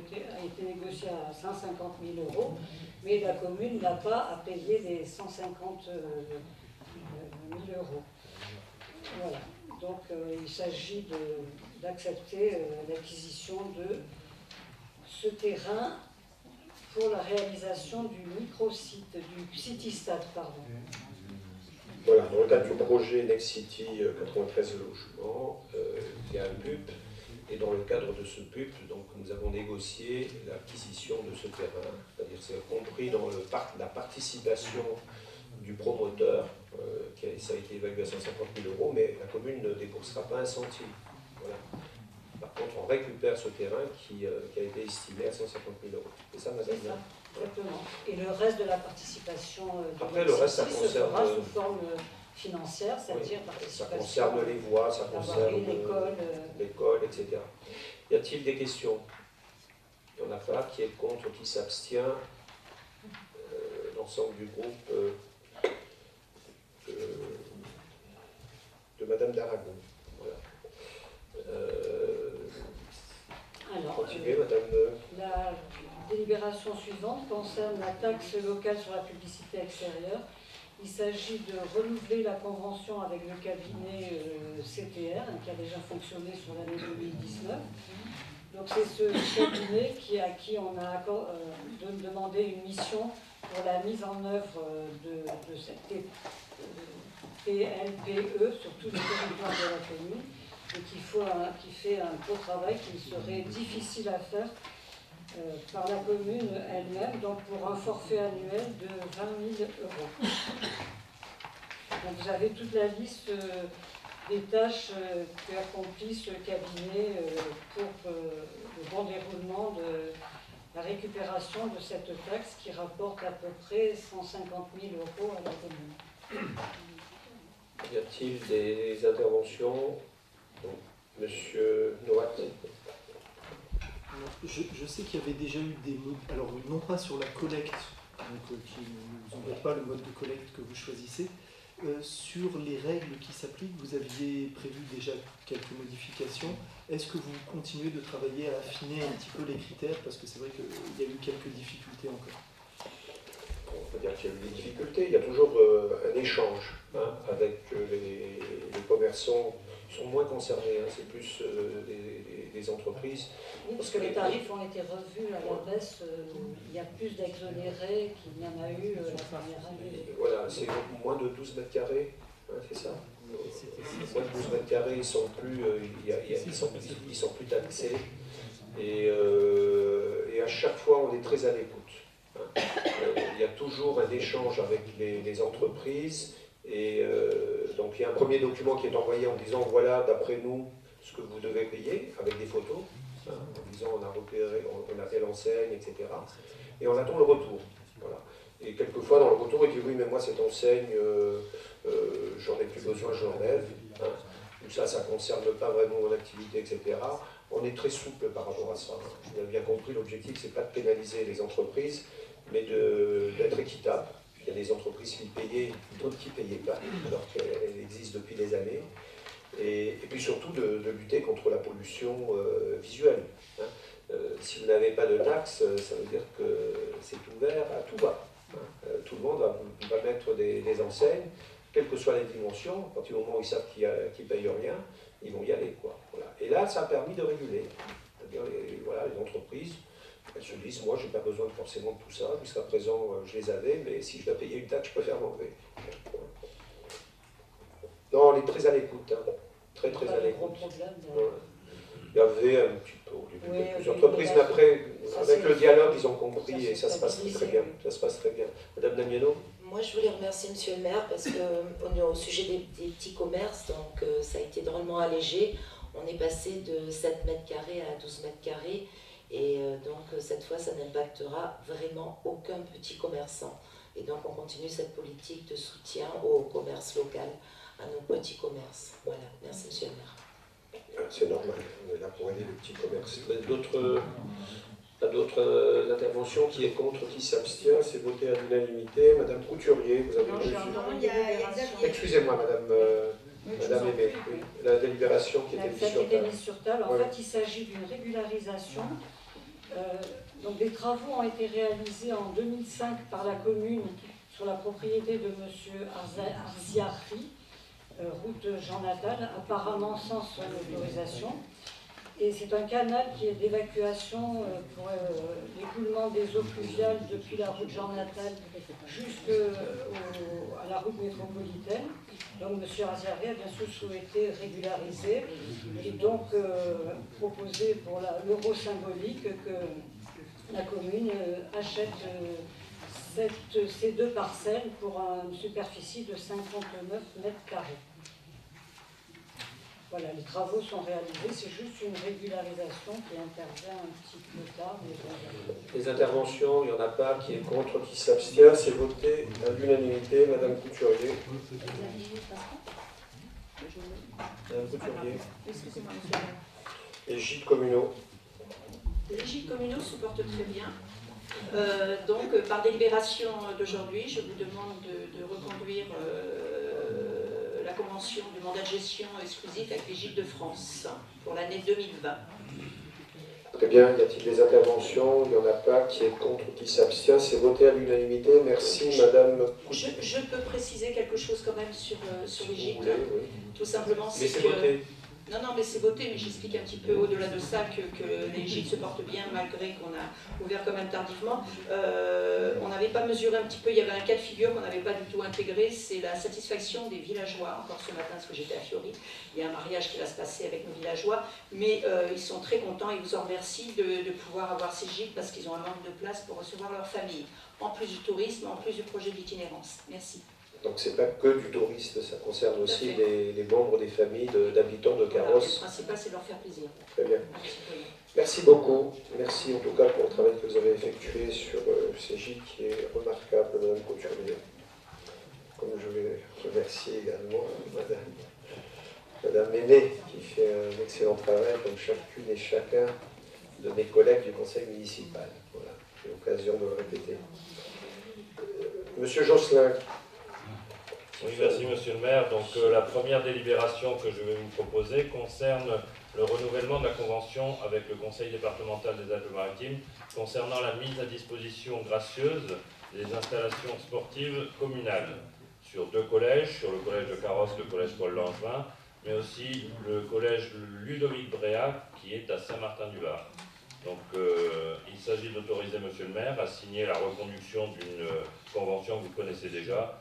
à 150 000 €, mais la commune n'a pas à payer les 150 000 €. Voilà. Donc il s'agit d'accepter l'acquisition de ce terrain pour la réalisation du micro-site, du city-stade, pardon. Voilà, dans le cadre du projet Nexity 93 logements, il y a un PUP, et dans le cadre de ce PUP, donc, nous avons négocié l'acquisition de ce terrain, c'est-à-dire c'est compris dans la participation du promoteur, ça a été évalué à 150 000 €, mais la commune ne déboursera pas un centime. Voilà. Par contre, on récupère ce terrain qui a été estimé à 150 000 €. C'est ça, madame? C'est ça, exactement. Et le reste de la participation après, le reste, ça se concerne fera sous forme financière, c'est-à-dire participation. Ça concerne les voies, ça concerne l'école, etc. Y a-t-il des questions? Il n'y en a pas. Qui est contre, qui s'abstient? L'ensemble du groupe de Madame d'Aragon. Voilà. Alors, continuez, Madame. La délibération suivante concerne la taxe locale sur la publicité extérieure. Il s'agit de renouveler la convention avec le cabinet CTR, qui a déjà fonctionné sur l'année 2019. Donc c'est ce cabinet à qui on a demandé une mission pour la mise en œuvre de cette PLPE sur tout le territoire de la commune, et qui fait un beau travail qui serait difficile à faire par la commune elle-même, donc pour un forfait annuel de 20 000 €. Donc vous avez toute la liste des tâches qu'accomplit ce cabinet pour le bon déroulement de la récupération de cette taxe qui rapporte à peu près 150 000 € à la commune. Y a-t-il des interventions? Monsieur Noat. Je sais qu'il y avait déjà eu des mots, alors non pas sur la collecte, donc qui ne vous embête pas le mode de collecte que vous choisissez, sur les règles qui s'appliquent, vous aviez prévu déjà quelques modifications. Est-ce que vous continuez de travailler à affiner un petit peu les critères, parce que c'est vrai qu'il y a eu quelques difficultés encore? On peut dire qu'il y a eu des difficultés, il y a toujours un échange avec les commerçants qui sont moins concernés, c'est plus des entreprises. Oui, parce que les tarifs ont été revus à la baisse, il y a plus d'exonérés qu'il n'y en a eu la première année. Voilà, c'est moins de 12 mètres carrés, c'est ça. Moins de 12 mètres carrés, ils sont plus taxés. Et à chaque fois, on est très à l'écoute. Il y a toujours un échange avec les entreprises. Et donc il y a un premier document qui est envoyé en disant voilà, d'après nous, ce que vous devez payer, avec des photos, en disant on a repéré, on a telle enseigne, etc. Et on attend le retour. Voilà. Et quelquefois dans le retour, il dit oui, mais moi cette enseigne, j'en ai plus besoin, je l'enlève. Ou ça ne concerne pas vraiment mon activité, etc. On est très souple par rapport à ça. Vous avez bien compris, l'objectif, c'est pas de pénaliser les entreprises, mais d'être équitable. Il y a des entreprises qui payaient, d'autres qui ne payaient pas, alors qu'elles existent depuis des années. Et puis surtout de lutter contre la pollution visuelle. Si vous n'avez pas de taxes, ça veut dire que c'est ouvert à tout va. Tout le monde va mettre des enseignes, quelles que soient les dimensions. À partir du moment où ils savent qu'ils ne payent rien, ils vont y aller, quoi. Voilà. Et là, ça a permis de réguler. C'est-à-dire les entreprises, elles se disent, moi, je n'ai pas besoin forcément de tout ça. Jusqu'à présent, je les avais, mais si je dois payer une taxe, je préfère m'enlever. Non, on est très à l'écoute. Très à l'écoute. Il y avait un petit peu au début quelques entreprises, mais après, avec le dialogue, ils ont compris et ça se passe très bien. Ça se passe très bien. Madame Damiano? Moi, je voulais remercier Monsieur le maire parce qu'on est au sujet des petits commerces, donc ça a été drôlement allégé. On est passé de 7 mètres carrés à 12 mètres carrés. Et donc cette fois, ça n'impactera vraiment aucun petit commerçant. Et donc on continue cette politique de soutien au commerce local, à nos petits commerces. Voilà, merci Monsieur le maire. C'est normal, on est là pour aider les petits commerces. D'autres interventions? Qui est contre, qui s'abstient? C'est voté à l'unanimité. Madame Couturier, vous avez reçu. Excusez-moi, Madame Aimé, oui. La délibération qui était mise sur table. En fait, il s'agit d'une régularisation. Donc, des travaux ont été réalisés en 2005 par la commune sur la propriété de M. Arziari, route Jean Natal, apparemment sans son autorisation. Et c'est un canal qui est d'évacuation pour l'écoulement des eaux pluviales depuis la route Jean Natal jusqu'à la route métropolitaine. Donc M. Arziari a bien sûr souhaité régulariser et donc proposer pour l'euro symbolique que la commune achète ces deux parcelles pour une superficie de 59 mètres carrés. Voilà, les travaux sont réalisés, c'est juste une régularisation qui intervient un petit peu tard. Mais bon. Les interventions, il n'y en a pas. Qui est contre, qui s'abstient, c'est voté à l'unanimité. Madame Couturier. Madame Couturier. Excusez-moi, monsieur. Les gîtes communaux. Les gîtes communaux se portent très bien. Donc, par délibération d'aujourd'hui, je vous demande de reconduire la convention du mandat de gestion exclusif avec les Gîtes de France pour l'année 2020. Très bien, y a-t-il des interventions? Il n'y en a pas. Qui est contre, qui s'abstient? C'est voté à l'unanimité. Merci, Madame. Je peux préciser quelque chose quand même sur les gîtes. Oui. Tout simplement, c'est que... voter. Non, mais c'est voté, mais j'explique un petit peu au-delà de ça que les gîtes se portent bien malgré qu'on a ouvert quand même tardivement. On n'avait pas mesuré un petit peu, il y avait un cas de figure qu'on n'avait pas du tout intégré, c'est la satisfaction des villageois. Encore ce matin, parce que j'étais à Fiori, il y a un mariage qui va se passer avec nos villageois, mais ils sont très contents et vous en remercient de pouvoir avoir ces gîtes parce qu'ils ont un manque de place pour recevoir leur famille, en plus du tourisme, en plus du projet d'itinérance. Merci. Donc c'est pas que du tourisme, ça concerne aussi les membres des familles d'habitants de Carros. Le principal, c'est de leur faire plaisir. Très bien. Merci beaucoup. Merci en tout cas pour le travail que vous avez effectué sur ces gîtes qui est remarquable, Madame Couturier. Comme je vais remercier également Madame Méné qui fait un excellent travail, comme chacune et chacun de mes collègues du conseil municipal. Voilà, j'ai l'occasion de le répéter. Monsieur Josselin. Oui, merci Monsieur le maire. Donc la première délibération que je vais vous proposer concerne le renouvellement de la convention avec le conseil départemental des Alpes-Maritimes concernant la mise à disposition gracieuse des installations sportives communales sur 2 collèges, sur le collège de Carros, le collège Paul Langevin, mais aussi le collège Ludovic Bréa qui est à Saint-Martin-du-Var. Donc il s'agit d'autoriser Monsieur le maire à signer la reconduction d'une convention que vous connaissez déjà,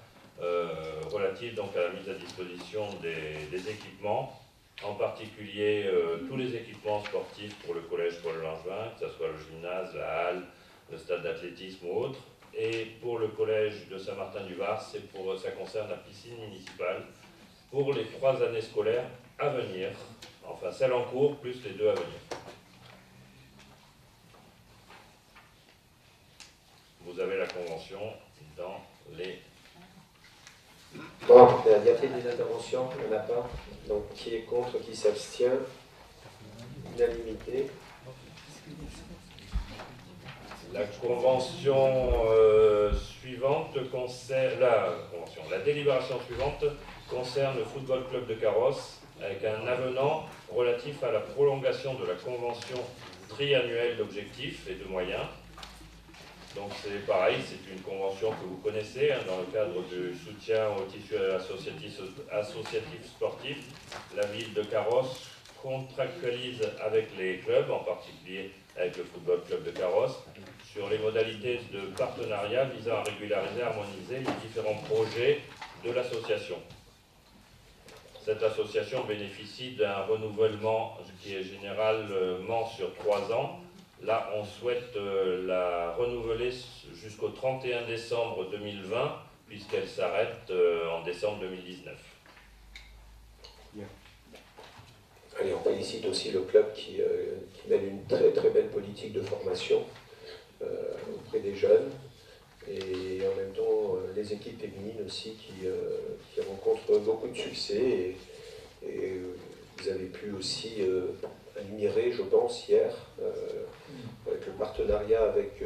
relative donc à la mise à disposition des équipements, en particulier tous les équipements sportifs pour le collège Paul Langevin, que ce soit le gymnase, la halle, le stade d'athlétisme ou autre. Et pour le collège de Saint-Martin-du-Var, ça concerne la piscine municipale pour les 3 années scolaires à venir, enfin celle en cours plus les 2 à venir. Vous avez la convention dans les... Bon, y a-t-il des interventions? Il n'y en a pas. Donc, qui est contre, qui s'abstient? Unanimité. La convention suivante concerne... La délibération suivante concerne le Football Club de Carros, avec un avenant relatif à la prolongation de la convention triannuelle d'objectifs et de moyens. Donc c'est pareil, c'est une convention que vous connaissez dans le cadre du soutien au tissu associatif sportif. La ville de Carros contractualise avec les clubs, en particulier avec le Football Club de Carros, sur les modalités de partenariat visant à régulariser et harmoniser les différents projets de l'association. Cette association bénéficie d'un renouvellement qui est généralement sur 3 ans. Là, on souhaite la renouveler jusqu'au 31 décembre 2020, puisqu'elle s'arrête en décembre 2019. Bien. Allez, on félicite aussi le club qui mène une très très belle politique de formation auprès des jeunes, et en même temps les équipes féminines aussi qui rencontrent beaucoup de succès, et vous avez pu aussi admirer, je pense, hier, avec le partenariat avec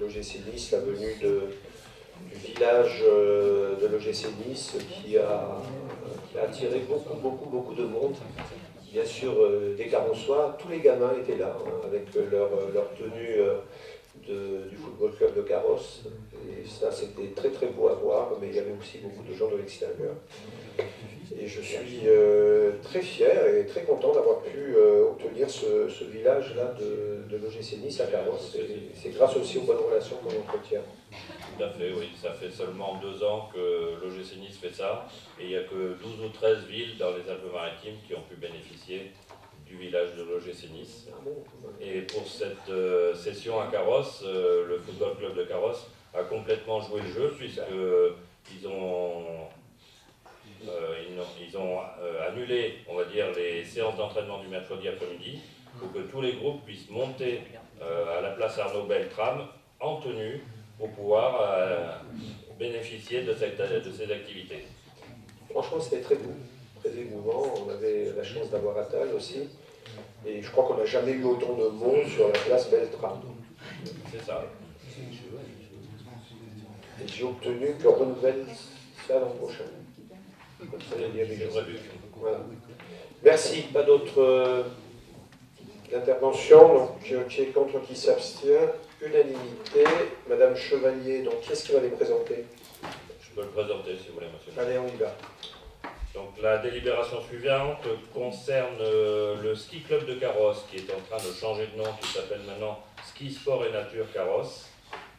l'OGC Nice, la venue du village de l'OGC Nice qui a attiré beaucoup de monde. Bien sûr, des Carrossois, tous les gamins étaient là, avec leur tenue du Football Club de Carros. Et ça, c'était très très beau à voir, mais il y avait aussi beaucoup de gens de l'extérieur. Et je suis très fier et très content d'avoir pu obtenir ce village-là de l'OGC Nice à Carros. C'est grâce aussi aux bonnes relations qu'on entretient. Tout à fait, oui. Ça fait seulement 2 ans que l'OGC Nice fait ça, et il n'y a que 12 ou 13 villes dans les Alpes-Maritimes qui ont pu bénéficier du village de l'OGC Nice. Et pour cette session à Carros, le Football Club de Carros a complètement joué le jeu, puisqu'ils ont annulé, on va dire, les séances d'entraînement du mercredi après-midi pour que tous les groupes puissent monter à la place Arnaud Beltrame en tenue pour pouvoir bénéficier de ces activités. Franchement, c'était très beau, très émouvant. On avait la chance d'avoir Attal aussi. Et je crois qu'on n'a jamais eu autant de monde sur la place Beltrame. C'est ça. Et j'ai obtenu qu'on renouvelle ça l'an prochain. Voilà. Merci. Pas d'autres interventions. Donc, qui est contre, qui s'abstient? Unanimité. Madame Chevalier, donc qui est-ce qui va les présenter? Je peux le présenter si vous voulez, monsieur. Allez, on y va. Donc la délibération suivante concerne le ski club de Carrosse qui est en train de changer de nom, qui s'appelle maintenant Ski Sport et Nature Carrosse,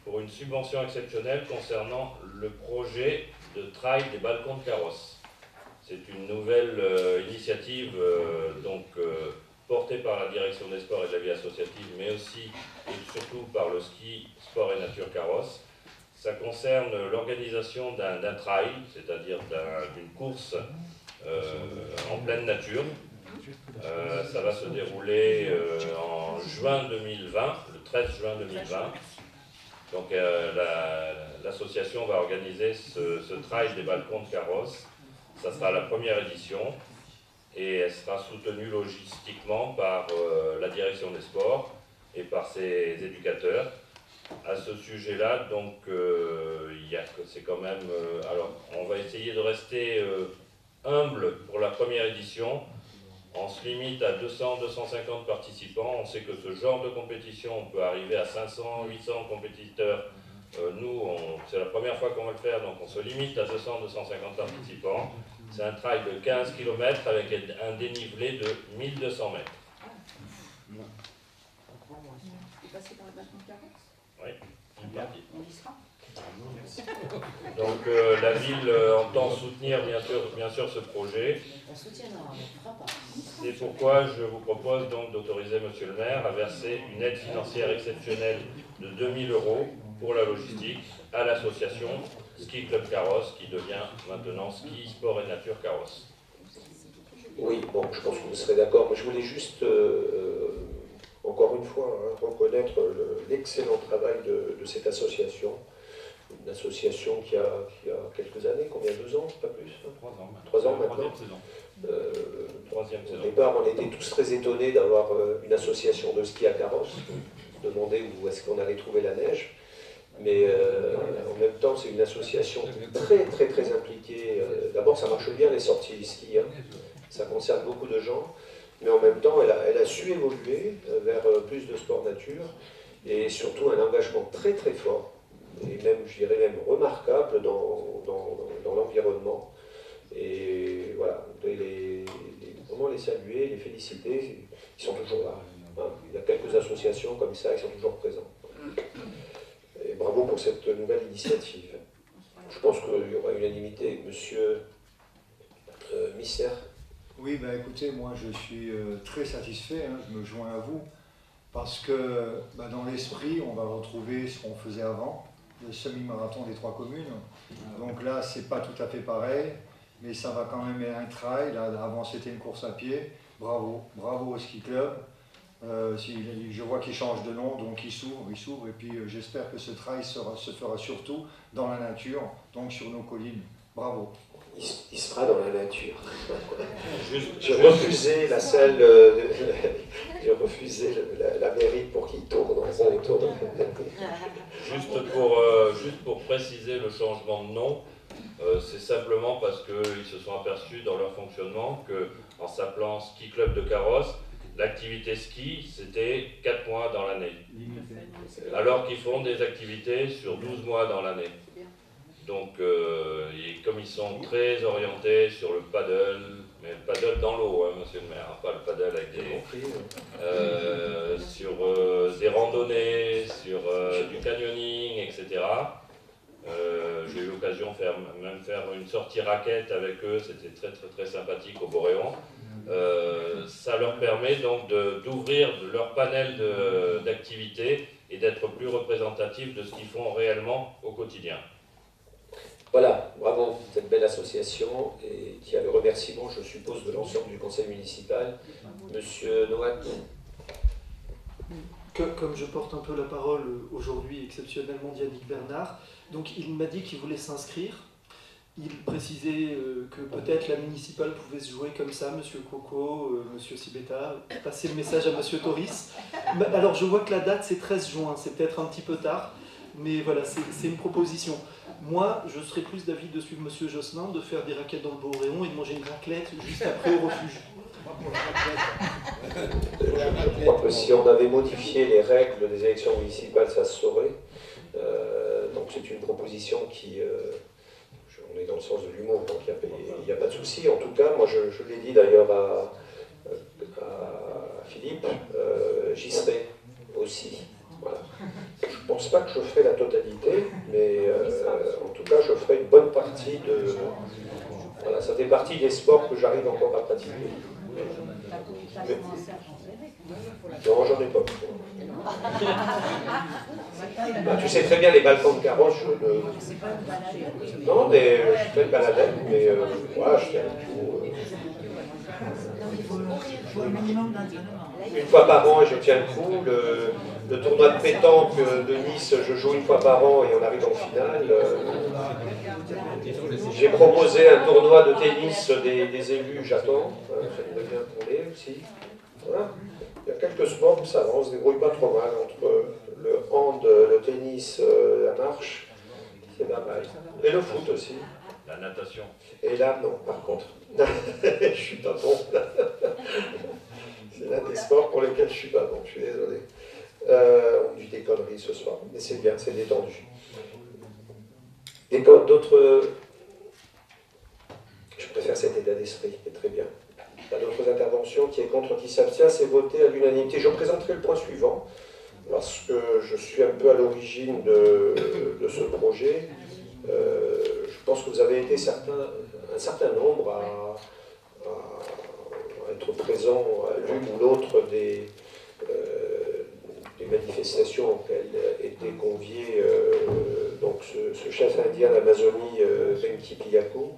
pour une subvention exceptionnelle concernant le projet de trail des balcons de Carrosse. C'est une nouvelle initiative portée par la direction des sports et de la vie associative, mais aussi et surtout par le ski Sport et Nature Carrosse. Ça concerne l'organisation d'un trail, c'est-à-dire d'une course en pleine nature. Ça va se dérouler en juin 2020, le 13 juin 2020. Donc l'association va organiser ce trail des balcons de Carrosse. Ça sera la première édition et elle sera soutenue logistiquement par la direction des sports et par ses éducateurs. À ce sujet-là, donc, c'est quand même... alors, on va essayer de rester humble pour la première édition. On se limite à 200-250 participants. On sait que ce genre de compétition, on peut arriver à 500-800 compétiteurs. Nous, c'est la première fois qu'on va le faire, donc on se limite à 200-250 participants. C'est un trail de 15 km avec un dénivelé de 1200 mètres. Passer par le balcon de Carrosse. Oui, une partie. On y sera. Donc la ville entend soutenir bien sûr ce projet. On soutiendra, on ne fera pas. C'est pourquoi je vous propose donc d'autoriser Monsieur le maire à verser une aide financière exceptionnelle de 2 000 € pour la logistique à l'association Ski Club Carrosse qui devient maintenant Ski Sport et Nature Carrosse. Oui, bon, je pense que vous serez d'accord, mais je voulais juste, encore une fois, reconnaître l'excellent travail de cette association. Une association qui a quelques années, combien, 2 ans, pas plus, 3 ans maintenant. Troisième saison. Au départ, on était tous très étonnés d'avoir une association de ski à Carrosse, demander où est-ce qu'on allait trouver la neige. Mais en même temps, c'est une association très impliquée. D'abord, ça marche bien les sorties ski, hein. Ça concerne beaucoup de gens, mais en même temps, elle a su évoluer vers plus de sport nature et surtout un engagement très fort, et même, je dirais même remarquable dans l'environnement. Et voilà, vraiment les saluer, les féliciter, ils sont toujours là. Hein. Il y a quelques associations comme ça, ils sont toujours présents. Et bravo pour cette nouvelle initiative. Je pense qu'il y aura unanimité. Monsieur Misser. Oui, ben écoutez, moi je suis très satisfait, hein, je me joins à vous, parce que dans l'esprit, on va retrouver ce qu'on faisait avant, le semi-marathon des 3 communes. Donc là, c'est pas tout à fait pareil, mais ça va quand même être un trail. Là, avant, c'était une course à pied. Bravo au ski club. Je vois qu'il change de nom, donc il s'ouvre, et puis j'espère que ce trail se fera surtout dans la nature, donc sur nos collines. Bravo. Il se fera dans la nature. J'ai refusé la salle, j'ai refusé la mairie pour qu'il tourne autour. Juste pour préciser le changement de nom, c'est simplement parce qu'ils se sont aperçus dans leur fonctionnement qu'en s'appelant Ski Club de Carrosse, l'activité ski, c'était 4 mois dans l'année. Alors qu'ils font des activités sur 12 mois dans l'année. Donc, comme ils sont très orientés sur le paddle, mais le paddle dans l'eau, hein, monsieur le maire, pas le paddle avec sur des randonnées, sur du canyoning, etc. J'ai eu l'occasion de même faire une sortie raquette avec eux, c'était très sympathique au Boréon. Ça leur permet donc d'ouvrir leur panel d'activités et d'être plus représentatifs de ce qu'ils font réellement au quotidien. Voilà, bravo cette belle association et qui a le remerciement, je suppose, de l'ensemble du conseil municipal. Monsieur Noack. Comme je porte un peu la parole aujourd'hui, exceptionnellement d'Yannick Bernard, donc il m'a dit qu'il voulait s'inscrire. Il précisait que peut-être la municipale pouvait se jouer comme ça, Monsieur Coco, Monsieur Sibeta, passer le message à Monsieur Toris. Alors je vois que la date c'est 13 juin, c'est peut-être un petit peu tard, mais voilà, c'est une proposition. Moi, je serais plus d'avis de suivre Monsieur Josselin, de faire des raquettes dans le Boréon et de manger une raclette juste après au refuge. Je crois que si on avait modifié les règles des élections municipales, ça se saurait. Donc c'est une proposition qui... on est dans le sens de l'humour, donc il n'y a pas de souci. En tout cas, moi je l'ai dit d'ailleurs à Philippe, j'y serai aussi. Voilà. Je ne pense pas que je ferai la totalité, mais en tout cas, je ferai une bonne partie de... Voilà, ça fait partie des sports que j'arrive encore à pratiquer. Non, j'en ai pas. Ben, tu sais très bien, les balcons de carrosse, non, mais je fais le baladette, mais voilà, je tiens le coup. Une fois par an, je tiens le coup. Le tournoi de pétanque de Nice, je joue une fois par an et on arrive en finale. J'ai proposé un tournoi de tennis des élus, j'attends. Ça me bien pour les aussi. Voilà. Il y a quelques sports où ça va, on se débrouille pas trop mal entre le hand, le tennis, la marche, c'est pas mal. Et le foot aussi. La natation. Et là, non, par contre. Je suis pas bon. C'est l'un des sports pour lesquels je suis pas bon, je suis désolé. On dit des conneries ce soir, mais c'est bien, c'est détendu. Et d'autres... Je préfère cet état d'esprit, c'est très bien. Pas d'autres interventions, qui est contre, qui s'abstient, c'est voté à l'unanimité. Je présenterai le point suivant, parce que je suis un peu à l'origine de ce projet. Je pense que vous avez été un certain nombre à être présents à l'une ou l'autre des manifestations auxquelles était convié donc ce chef indien d'Amazonie, Venki Pillako.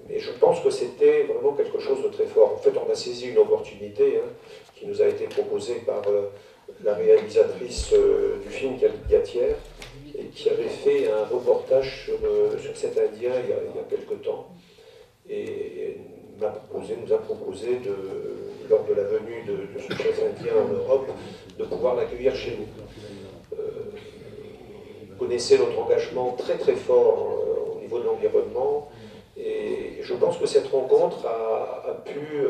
Et je pense que c'était vraiment quelque chose de très fort. En fait, on a saisi une opportunité qui nous a été proposée par la réalisatrice du film Gatière, et qui avait fait un reportage sur cet Indien il y a quelque temps. Et nous a proposé, lors de la venue de ce chef indien en Europe, de pouvoir l'accueillir chez nous. Vous connaissez notre engagement très très fort au niveau de l'environnement, et je pense que cette rencontre a pu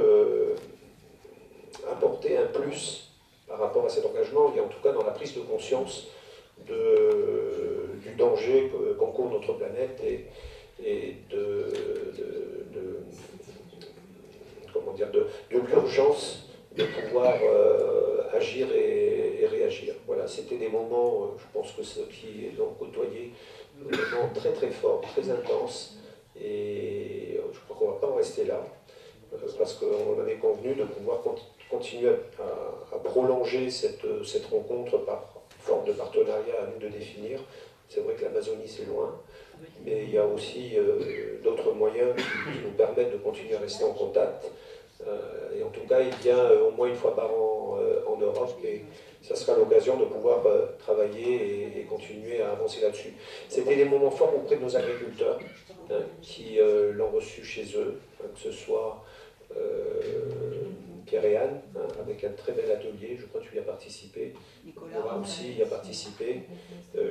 apporter un plus par rapport à cet engagement, et en tout cas dans la prise de conscience du danger qu'encourt notre planète et de l'urgence de pouvoir agir et réagir. Voilà, c'était des moments, je pense que ceux qui l'ont côtoyé, des moments très très forts, très intenses, et je crois qu'on ne va pas en rester là, parce qu'on avait convenu de pouvoir continuer à prolonger cette rencontre par forme de partenariat à nous de définir. C'est vrai que l'Amazonie c'est loin, mais il y a aussi d'autres moyens qui nous permettent de continuer à rester en contact. Et en tout cas, il vient au moins une fois par an en Europe, et ça sera l'occasion de pouvoir travailler et continuer à avancer là-dessus. C'était des moments forts auprès de nos agriculteurs qui l'ont reçu chez eux, que ce soit Pierre et Anne, avec un très bel atelier, je crois que tu y as participé. Nicolas aussi y a participé.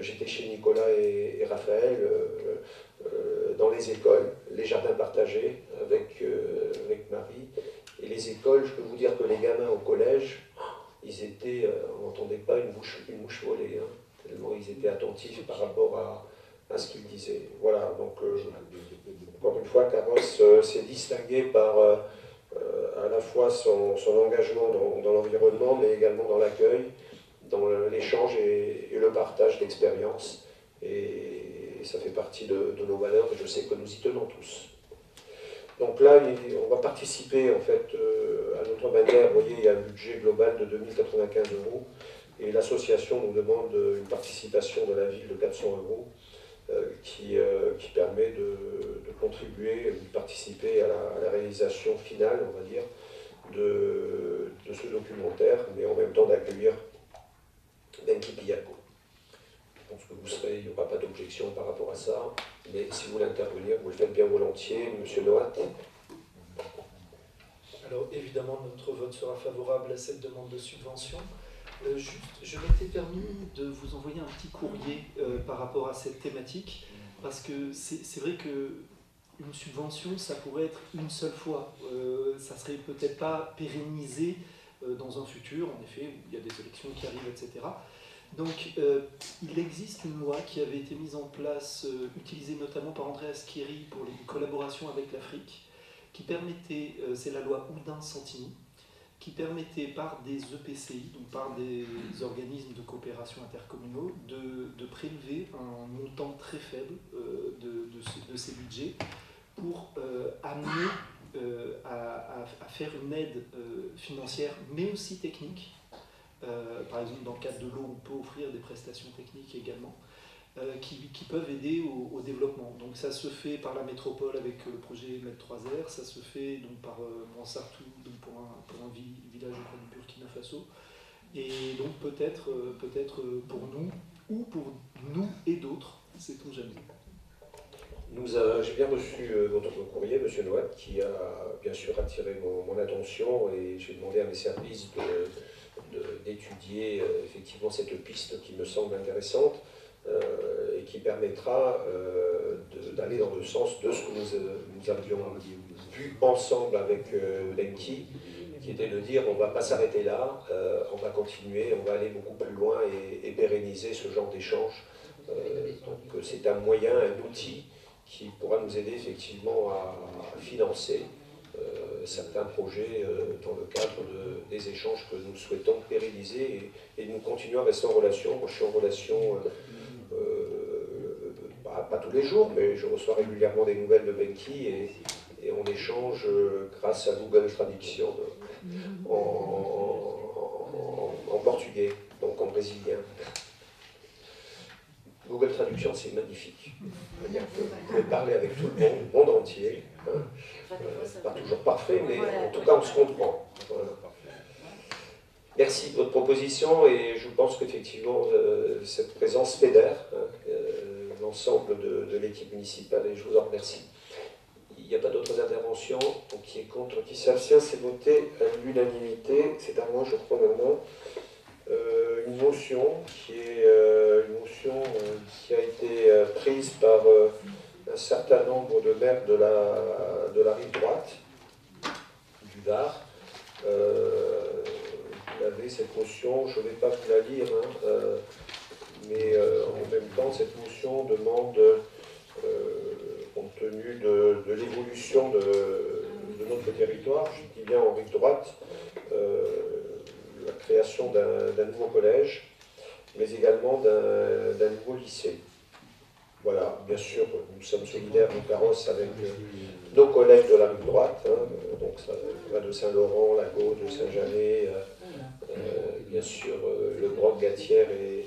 J'étais chez Nicolas et Raphaël dans les écoles, les jardins partagés avec Marie. Et les écoles, je peux vous dire que les gamins au collège, ils étaient, on n'entendait pas une mouche voler, tellement ils étaient attentifs par rapport à ce qu'ils disaient. Voilà, donc encore une fois, Carros s'est distingué par à la fois son engagement dans l'environnement, mais également dans l'accueil, dans l'échange et le partage d'expériences. Et ça fait partie de nos valeurs, et je sais que nous y tenons tous. Donc là, on va participer en fait à notre manière. Vous voyez, il y a un budget global de 2095 €, et l'association nous demande une participation de la ville de 400 € qui permet de contribuer, de participer à la réalisation finale, on va dire, de ce documentaire, mais en même temps d'accueillir Venki Pillako. Je pense que vous serez, il n'y aura pas d'objection par rapport à ça, mais si vous voulez intervenir, vous le faites bien volontiers. Monsieur Noat. Alors évidemment, notre vote sera favorable à cette demande de subvention. Je m'étais permis de vous envoyer un petit courrier par rapport à cette thématique, parce que c'est vrai qu'une subvention, ça pourrait être une seule fois. Ça serait peut-être pas pérennisé dans un futur, en effet, où il y a des élections qui arrivent, etc. Donc, il existe une loi qui avait été mise en place, utilisée notamment par Andreas Kiri pour les collaborations avec l'Afrique, qui permettait, c'est la loi Houdin-Santini, qui permettait par des EPCI, donc par des organismes de coopération intercommunaux, de prélever un montant très faible de ces budgets pour amener à faire une aide financière, mais aussi technique. Par exemple, dans le cadre de l'eau, on peut offrir des prestations techniques également, qui peuvent aider au développement. Donc ça se fait par la métropole avec le projet MED 3R, ça se fait donc par Mansartou, donc pour un village auprès du Burkina Faso. Et donc peut-être pour nous, ou pour nous et d'autres, sait-on jamais. J'ai bien reçu votre courrier, M. Noët, qui a bien sûr attiré mon attention, et j'ai demandé à mes services d'étudier effectivement cette piste qui me semble intéressante et qui permettra d'aller dans le sens de ce que nous avions vu ensemble avec Benki, qui était de dire on ne va pas s'arrêter là, on va continuer, on va aller beaucoup plus loin et pérenniser ce genre d'échange. Donc c'est un moyen, un outil qui pourra nous aider effectivement à financer certains projets dans le cadre des échanges que nous souhaitons pérenniser et nous continuons à rester en relation. Moi, je suis en relation, pas tous les jours, mais je reçois régulièrement des nouvelles de Benki et on échange grâce à Google Traduction en portugais, donc en brésilien. Google Traduction, c'est magnifique. C'est-à-dire que vous pouvez parler avec tout le monde entier. Pas toujours parfait, mais en tout cas, on se comprend. Voilà. Merci de votre proposition et je pense qu'effectivement, cette présence fédère l'ensemble de l'équipe municipale et je vous en remercie. Il n'y a pas d'autres interventions. Donc, qui est contre, qui s'abstient, c'est voté à l'unanimité. C'est à moi, je crois, maintenant. Une motion qui a été prise par un certain nombre de maires de la rive droite du Var. Vous avez cette motion, je ne vais pas vous la lire, mais en même temps, cette motion demande, compte tenu de l'évolution de notre territoire, je dis bien en rive droite, la création d'un nouveau collège, mais également d'un nouveau lycée. Voilà, bien sûr, nous sommes solidaires en carrosse avec nos collègues de la rive droite, donc ça va de Saint-Laurent, la Gaule, de Saint-Janet, bien sûr le Broc, Gatière et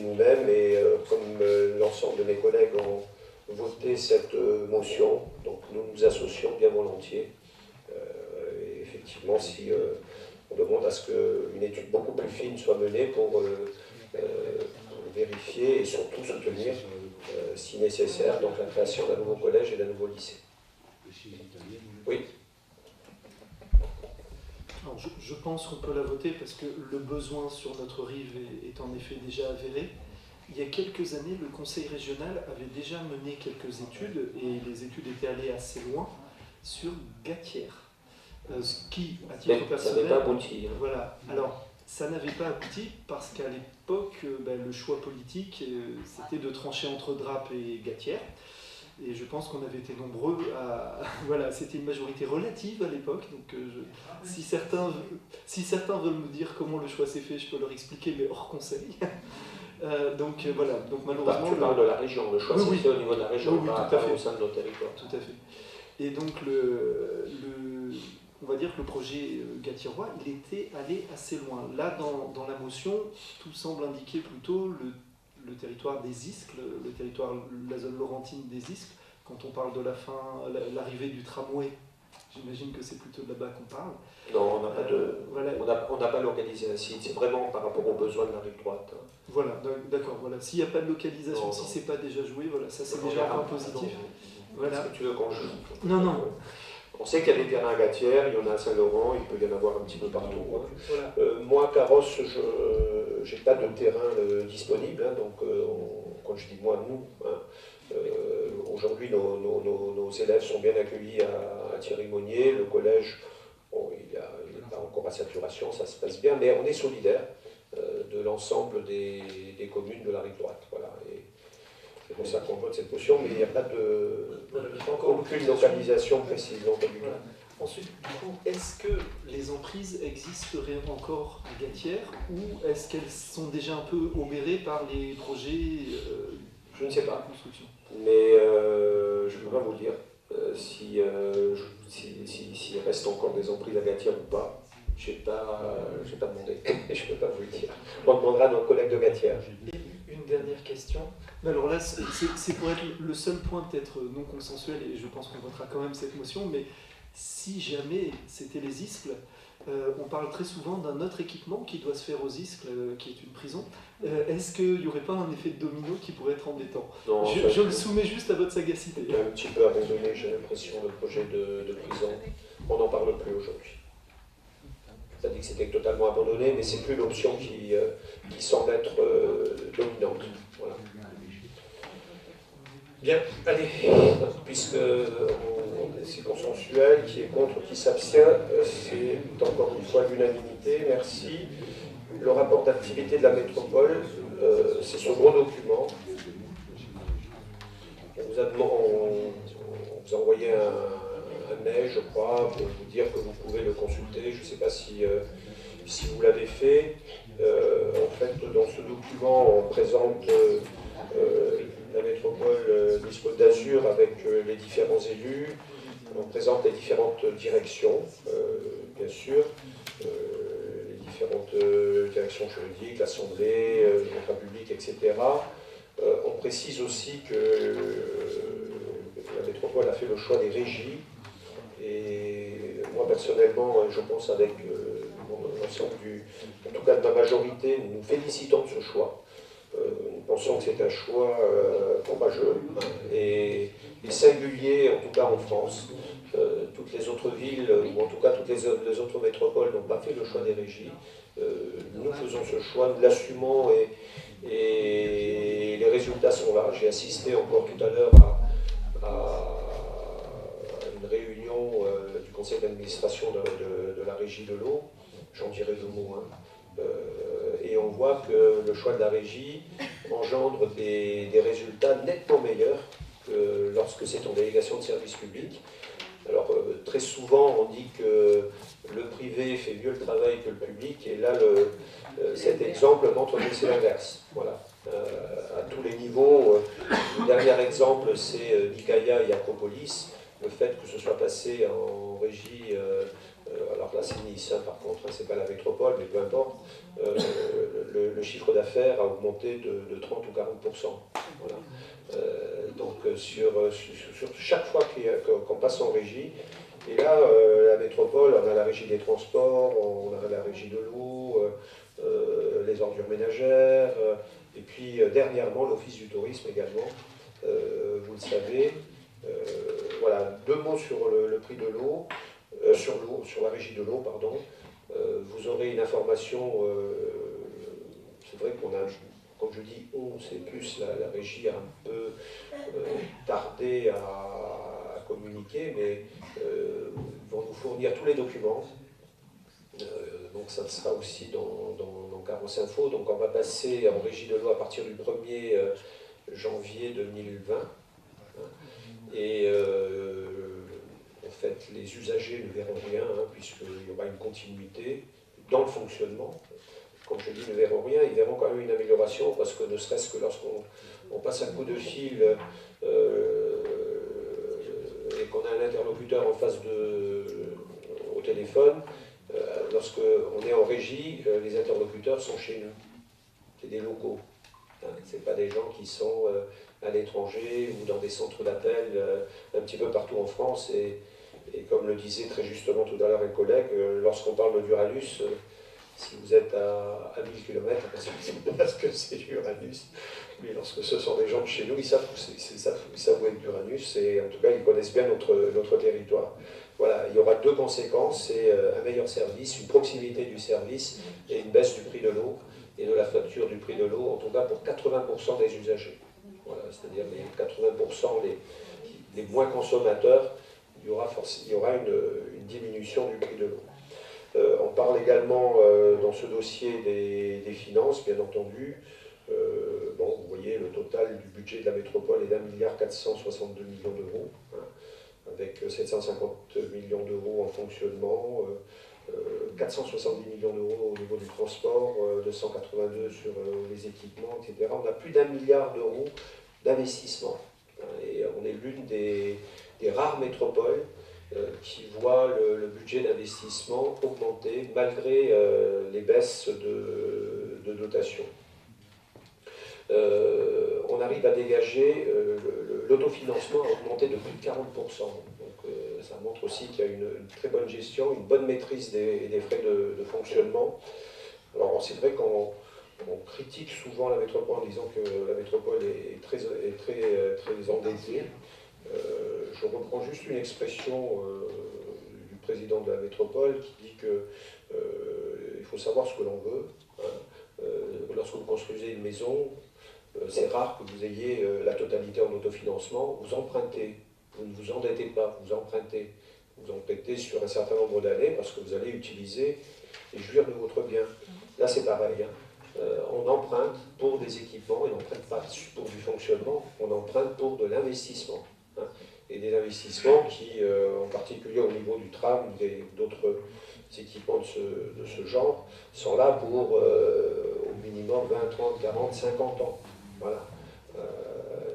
nous-mêmes, et comme l'ensemble de mes collègues ont voté cette motion, donc nous nous associons bien volontiers. Et effectivement, si on demande à ce qu'une étude beaucoup plus fine soit menée pour vérifier et surtout soutenir, si nécessaire, donc la création d'un nouveau collège et d'un nouveau lycée. Oui. Alors, je pense qu'on peut la voter parce que le besoin sur notre rive est en effet déjà avéré. Il y a quelques années, le conseil régional avait déjà mené quelques études et les études étaient allées assez loin sur Gatière. Ce qui, à titre personnel, ça n'avait pas abouti. Voilà. Alors, ça n'avait pas abouti parce qu'à l'époque, le choix politique, c'était de trancher entre Drape et Gatière. Et je pense qu'on avait été nombreux à... Voilà, c'était une majorité relative à l'époque. Donc, si certains veulent me dire comment le choix s'est fait, je peux leur expliquer, mais hors conseil. Donc voilà, donc malheureusement... Tu parles de la région, le choix s'est fait au niveau de la région, oui, pas au sein de nos territoires. Tout à fait. Et donc, on va dire que le projet Gatirois, il était allé assez loin. Là, dans la motion, tout semble indiquer plutôt le territoire des Isques, le territoire, la zone laurentine des Isques. Quand on parle de l'arrivée du tramway, j'imagine que c'est plutôt de là-bas qu'on parle. Non, on n'a pas localisé un site, c'est vraiment par rapport aux besoins de la rive droite. Voilà, d'accord. Voilà. S'il n'y a pas de localisation, si c'est pas déjà joué, voilà, ça c'est déjà un point positif. Voilà. Est-ce que tu veux qu'on joue? Non. On sait qu'il y a des terrains à Gatière, il y en a à Saint-Laurent, il peut y en avoir un petit peu partout. Voilà. Moi, Carrosse, je n'ai pas de terrain disponible, donc quand je dis moi, nous, aujourd'hui nos élèves sont bien accueillis à Thierry-Monnier, le collège, bon, il n'est pas encore à saturation, ça se passe bien, mais on est solidaire de l'ensemble des communes de la rive droite. Voilà. Et c'est pour ça qu'on vote cette motion, mais il n'y a pas aucune localisation précise. Non, pas du tout. Ensuite, du coup, est-ce que les emprises existeraient encore à Gatière ou est-ce qu'elles sont déjà un peu obérées par les projets je ne sais pas. de construction? Mais je ne peux pas vous le dire s'il reste encore des emprises à Gatière ou pas. Je n'ai pas demandé, je ne peux pas vous le dire. On demandera à nos collègues de Gatière. Une dernière question. Mais alors là, c'est pour être le seul point peut-être non consensuel, et je pense qu'on votera quand même cette motion, mais si jamais c'était les Iscles, on parle très souvent d'un autre équipement qui doit se faire aux Iscles, qui est une prison. Est-ce qu'il n'y aurait pas un effet de domino qui pourrait être embêtant? Non, je le soumets juste à votre sagacité. Un petit peu abandonné, j'ai l'impression, le projet de prison. On n'en parle plus aujourd'hui. Ça dit que c'était totalement abandonné, mais c'est plus l'option qui semble être dominante. Voilà. Bien, allez, puisque c'est consensuel, qui est contre, qui s'abstient, c'est encore une fois l'unanimité, merci. Le rapport d'activité de la métropole, c'est ce gros document. On vous a envoyé un mail, je crois, pour vous dire que vous pouvez le consulter. Je ne sais pas si vous l'avez fait. En fait, dans ce document, on présente la métropole dispose d'Azur avec les différents élus. On présente les différentes directions, bien sûr, les différentes directions juridiques, l'Assemblée, le contrat public, etc. On précise aussi que la métropole a fait le choix des régies. Et moi, personnellement, je pense avec l'ensemble en tout cas de ma majorité, nous nous félicitons de ce choix. Nous pensons que c'est un choix courageux et singulier, en tout cas en France. Toutes les autres villes, ou en tout cas toutes les autres métropoles n'ont pas fait le choix des régies. Nous faisons ce choix, nous l'assumons et les résultats sont là. J'ai assisté encore tout à l'heure à une réunion du conseil d'administration de la régie de l'eau. J'en dirai deux mots. Et on voit que le choix de la régie engendre des résultats nettement meilleurs que lorsque c'est en délégation de service public. Alors très souvent on dit que le privé fait mieux le travail que le public, et là cet exemple montre que c'est l'inverse. Voilà. À tous les niveaux. Le dernier exemple c'est Nikaya et Acropolis. Le fait que ce soit passé en régie, alors là c'est Nice par contre, c'est pas la métropole, mais peu importe, le chiffre d'affaires a augmenté de 30 ou 40%. Voilà. Donc sur chaque fois qu'on passe en régie, et là la métropole, on a la régie des transports, on a la régie de l'eau, les ordures ménagères, et puis dernièrement l'office du tourisme également, vous le savez. Voilà, deux mots sur le prix de l'eau, sur la régie de l'eau, pardon. Vous aurez une information, c'est vrai qu'on a, comme je dis, c'est plus la régie a un peu tardé à communiquer, mais vont nous fournir tous les documents. Donc ça sera aussi dans Carros Info. Donc on va passer en régie de l'eau à partir du 1er janvier 2020. Et en fait, les usagers ne verront rien, puisqu'il y aura une continuité dans le fonctionnement. Comme je dis, ne verront rien, ils verront quand même une amélioration, parce que ne serait-ce que lorsqu'on passe un coup de fil et qu'on a un interlocuteur en face au téléphone, lorsqu'on est en régie, les interlocuteurs sont chez nous. C'est des locaux. Ce n'est pas des gens qui sont à l'étranger ou dans des centres d'appel un petit peu partout en France. Et comme le disait très justement tout à l'heure un collègue, lorsqu'on parle de l'Uranus, si vous êtes à 1000 km, parce que c'est l'Uranus, mais lorsque ce sont des gens de chez nous, ils savent où est l'Uranus, et en tout cas ils connaissent bien notre territoire. Voilà, il y aura deux conséquences, c'est un meilleur service, une proximité du service et une baisse du prix de l'eau et de la facture du prix de l'eau, en tout cas pour 80% des usagers. Voilà, c'est-à-dire les 80% les moins consommateurs, il y aura une diminution du prix de l'eau. On parle également dans ce dossier des finances, bien entendu. Bon, vous voyez, le total du budget de la métropole est d'1,462 milliard d'euros, hein, avec 750 millions d'euros en fonctionnement, 470 millions d'euros au niveau du transport, 282 sur les équipements, etc. On a plus d'1 milliard d'euros d'investissement. Hein, et on est l'une des rares métropoles qui voit le budget d'investissement augmenter malgré les baisses de dotation. On arrive à dégager, l'autofinancement a augmenté de plus de 40%. Donc ça montre aussi qu'il y a une très bonne gestion, une bonne maîtrise des frais de fonctionnement. Alors c'est vrai qu'on critique souvent la métropole en disant que la métropole est très endettée. Je reprends juste une expression du président de la métropole qui dit que il faut savoir ce que l'on veut. Hein. Lorsque vous construisez une maison, c'est rare que vous ayez la totalité en autofinancement. Vous empruntez, vous ne vous endettez pas, vous empruntez. Vous empruntez sur un certain nombre d'années parce que vous allez utiliser et jouir de votre bien. Là, c'est pareil. Hein. On emprunte pour des équipements et on n'emprunte pas pour du fonctionnement, on emprunte pour de l'investissement. Hein. Et des investissements qui, en particulier au niveau du tram et d'autres équipements de ce genre, sont là pour au minimum 20, 30, 40, 50 ans. Voilà.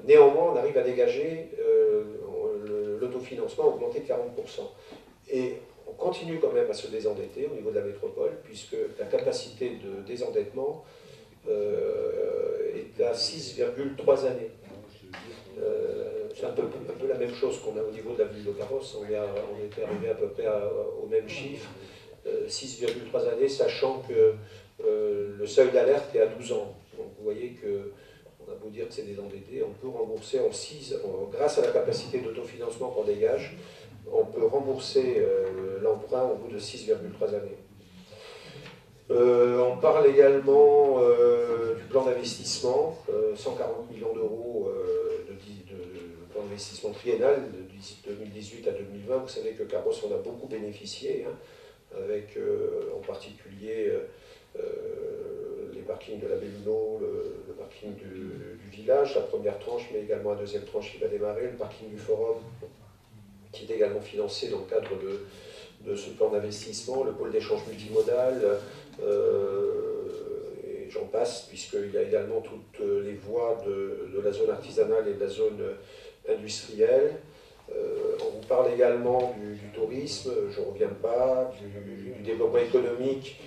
Néanmoins, on arrive à dégager l'autofinancement a augmenté de 40%. Et on continue quand même à se désendetter au niveau de la métropole, puisque la capacité de désendettement est à 6,3 années. C'est un peu la même chose qu'on a au niveau de la ville de Carrosse. On était arrivé à peu près au même chiffre, 6,3 années, sachant que le seuil d'alerte est à 12 ans. Donc vous voyez que, on a beau dire que c'est désendetté, on peut rembourser grâce à la capacité d'autofinancement qu'on dégage, on peut rembourser l'emprunt au bout de 6,3 années. On parle également du plan d'investissement, 140 millions d'euros de plan d'investissement triennal de 2018 à 2020. Vous savez que Carrosse en a beaucoup bénéficié, hein, avec en particulier les parkings de la Belluno, le parking du village, la première tranche, mais également la deuxième tranche qui va démarrer, le parking du Forum, qui est également financé dans le cadre de ce plan d'investissement, le pôle d'échange multimodal, et j'en passe, puisqu'il y a également toutes les voies de la zone artisanale et de la zone industrielle. On vous parle également du tourisme, je ne reviens pas, du développement économique,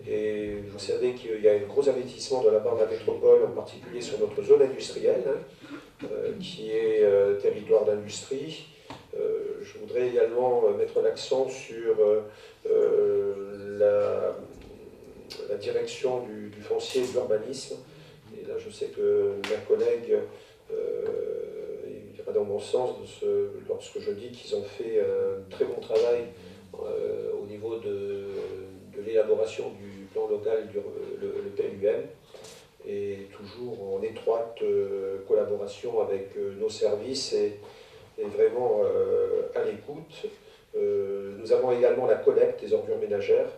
et vous savez qu'il y a un gros investissement de la part de la métropole, en particulier sur notre zone industrielle, hein, qui est territoire d'industrie. Je voudrais également mettre l'accent sur la direction du foncier et de l'urbanisme. Et là, je sais que ma collègue ira dans mon sens lorsque je dis qu'ils ont fait un très bon travail au niveau de l'élaboration du plan local, le PLUM, et toujours en étroite collaboration avec nos services et vraiment à l'écoute. Nous avons également la collecte des ordures ménagères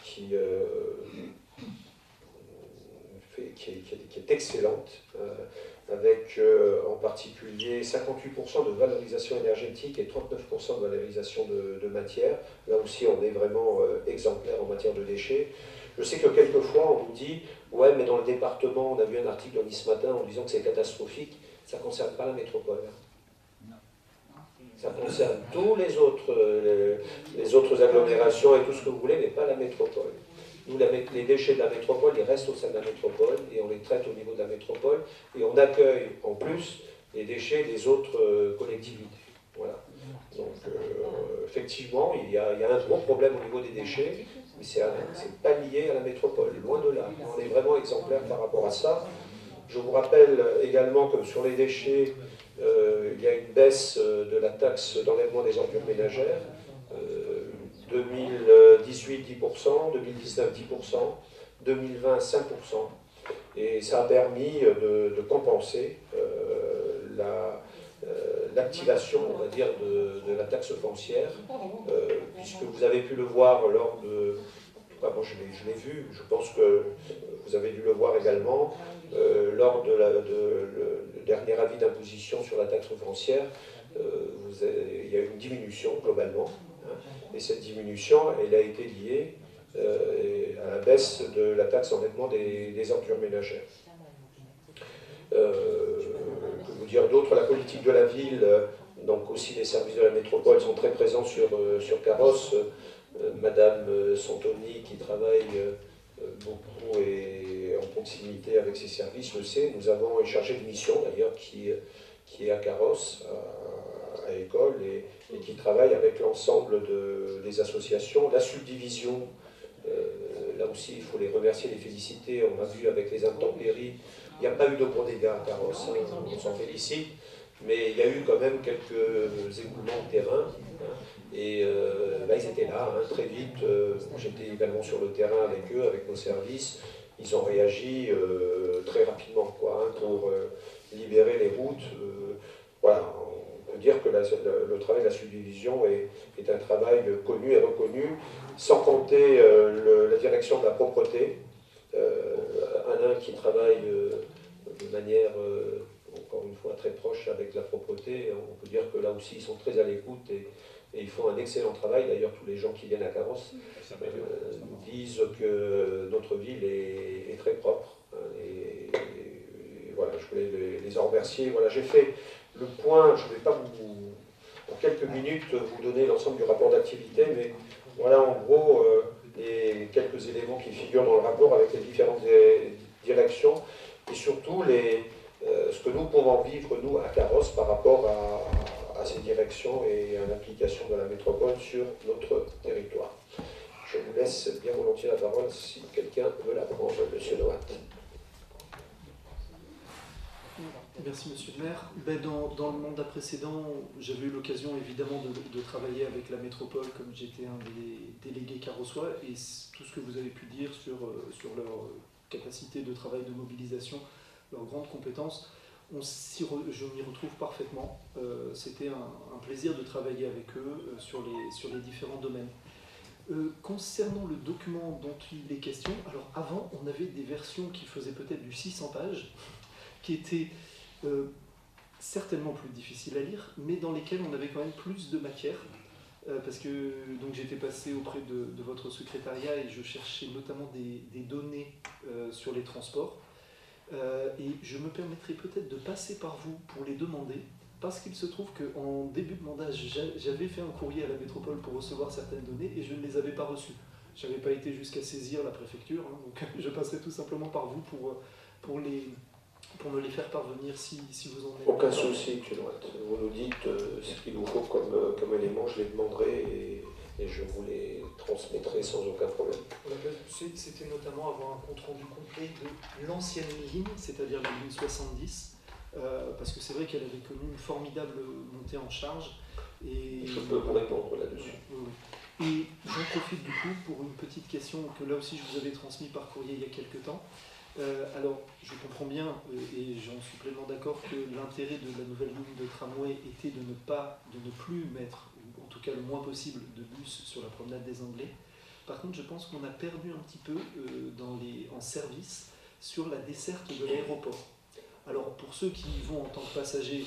qui est excellente, avec en particulier 58% de valorisation énergétique et 39% de valorisation de matière. Là aussi, on est vraiment exemplaire en matière de déchets. Je sais que quelquefois, on nous dit « Ouais, mais dans le département, on a vu un article ce matin en disant que c'est catastrophique. » Ça ne concerne pas la métropole. Ça concerne tous les autres agglomérations et tout ce que vous voulez, mais pas la métropole. Nous, les déchets de la métropole, ils restent au sein de la métropole et on les traite au niveau de la métropole et on accueille en plus les déchets des autres collectivités. Voilà. Donc, effectivement, il y a un gros problème au niveau des déchets, mais ce n'est pas lié à la métropole, loin de là. On est vraiment exemplaire par rapport à ça. Je vous rappelle également que sur les déchets, il y a une baisse de la taxe d'enlèvement des ordures ménagères. 2018, 10%, 2019, 10%, 2020, 5%. Et ça a permis de compenser l'activation, on va dire, de la taxe foncière, puisque vous avez pu le voir lors de... Moi, je l'ai vu, je pense que vous avez dû le voir également, lors de le dernier avis d'imposition sur la taxe foncière, il y a eu une diminution globalement, hein, et cette diminution, elle a été liée à la baisse de la taxe enlèvement des ordures ménagères. Que vous dire d'autre, la politique de la ville, donc aussi les services de la métropole sont très présents sur Carrosse. Madame Santoni, qui travaille beaucoup et en proximité avec ses services, le sait. Nous avons un chargé de mission d'ailleurs qui est à Carrosse, à l'école, et qui travaille avec l'ensemble des associations. La subdivision, là aussi il faut les remercier, les féliciter. On a vu avec les intempéries, il n'y a pas eu de gros dégâts à Carrosse, on s'en félicite, mais il y a eu quand même quelques éboulements de terrain. Et là, ils étaient là, hein, très vite. J'étais également sur le terrain avec eux, avec nos services. Ils ont réagi très rapidement, quoi, hein, pour libérer les routes. Voilà, on peut dire que le travail de la subdivision est un travail connu et reconnu, sans compter la direction de la propreté. Alain qui travaille de manière, encore une fois, très proche avec la propreté. On peut dire que là aussi, ils sont très à l'écoute et ils font un excellent travail. D'ailleurs, tous les gens qui viennent à Carrosse nous disent que notre ville est très propre. Hein, et voilà, je voulais les en remercier. Voilà, j'ai fait le point. Je ne vais pas en quelques minutes, vous donner l'ensemble du rapport d'activité, mais voilà en gros les quelques éléments qui figurent dans le rapport avec les différentes directions et surtout ce que nous pouvons vivre, nous, à Carrosse, par rapport à ces directions et à l'implication de la métropole sur notre territoire. Je vous laisse bien volontiers la parole si quelqu'un veut la prendre, Monsieur Noat. Merci Monsieur le maire. Dans le mandat précédent, j'avais eu l'occasion évidemment de travailler avec la métropole comme j'étais un des délégués carrossois et tout ce que vous avez pu dire sur leur capacité de travail, de mobilisation, leurs grandes compétences, je m'y retrouve parfaitement. C'était un plaisir de travailler avec eux sur les différents domaines. Concernant le document dont il est question, alors avant on avait des versions qui faisaient peut-être du 600 pages, qui étaient certainement plus difficiles à lire, mais dans lesquelles on avait quand même plus de matière, parce que donc j'étais passé auprès de votre secrétariat et je cherchais notamment des données sur les transports. Et je me permettrai peut-être de passer par vous pour les demander, parce qu'il se trouve qu'en début de mandat, j'avais fait un courrier à la métropole pour recevoir certaines données et je ne les avais pas reçues. Je n'avais pas été jusqu'à saisir la préfecture, hein, donc je passerai tout simplement par vous pour me les faire parvenir si vous en avez. Aucun souci, M. Noat. Vous nous dites ce qu'il vous faut comme élément, je les demanderai et je vous les transmettrai sans aucun problème. C'était notamment avoir un compte-rendu complet de l'ancienne ligne, c'est-à-dire la ligne 70, parce que c'est vrai qu'elle avait connu une formidable montée en charge. Et je peux vous répondre là-dessus. Oui. Et j'en profite du coup pour une petite question que là aussi je vous avais transmise par courrier il y a quelques temps. Alors, je comprends bien, et j'en suis pleinement d'accord, que l'intérêt de la nouvelle ligne de tramway était de ne plus mettre, ou en tout cas le moins possible, de bus sur la promenade des Anglais. Par contre, je pense qu'on a perdu un petit peu en service sur la desserte de l'aéroport. Alors, pour ceux qui y vont en tant que passagers,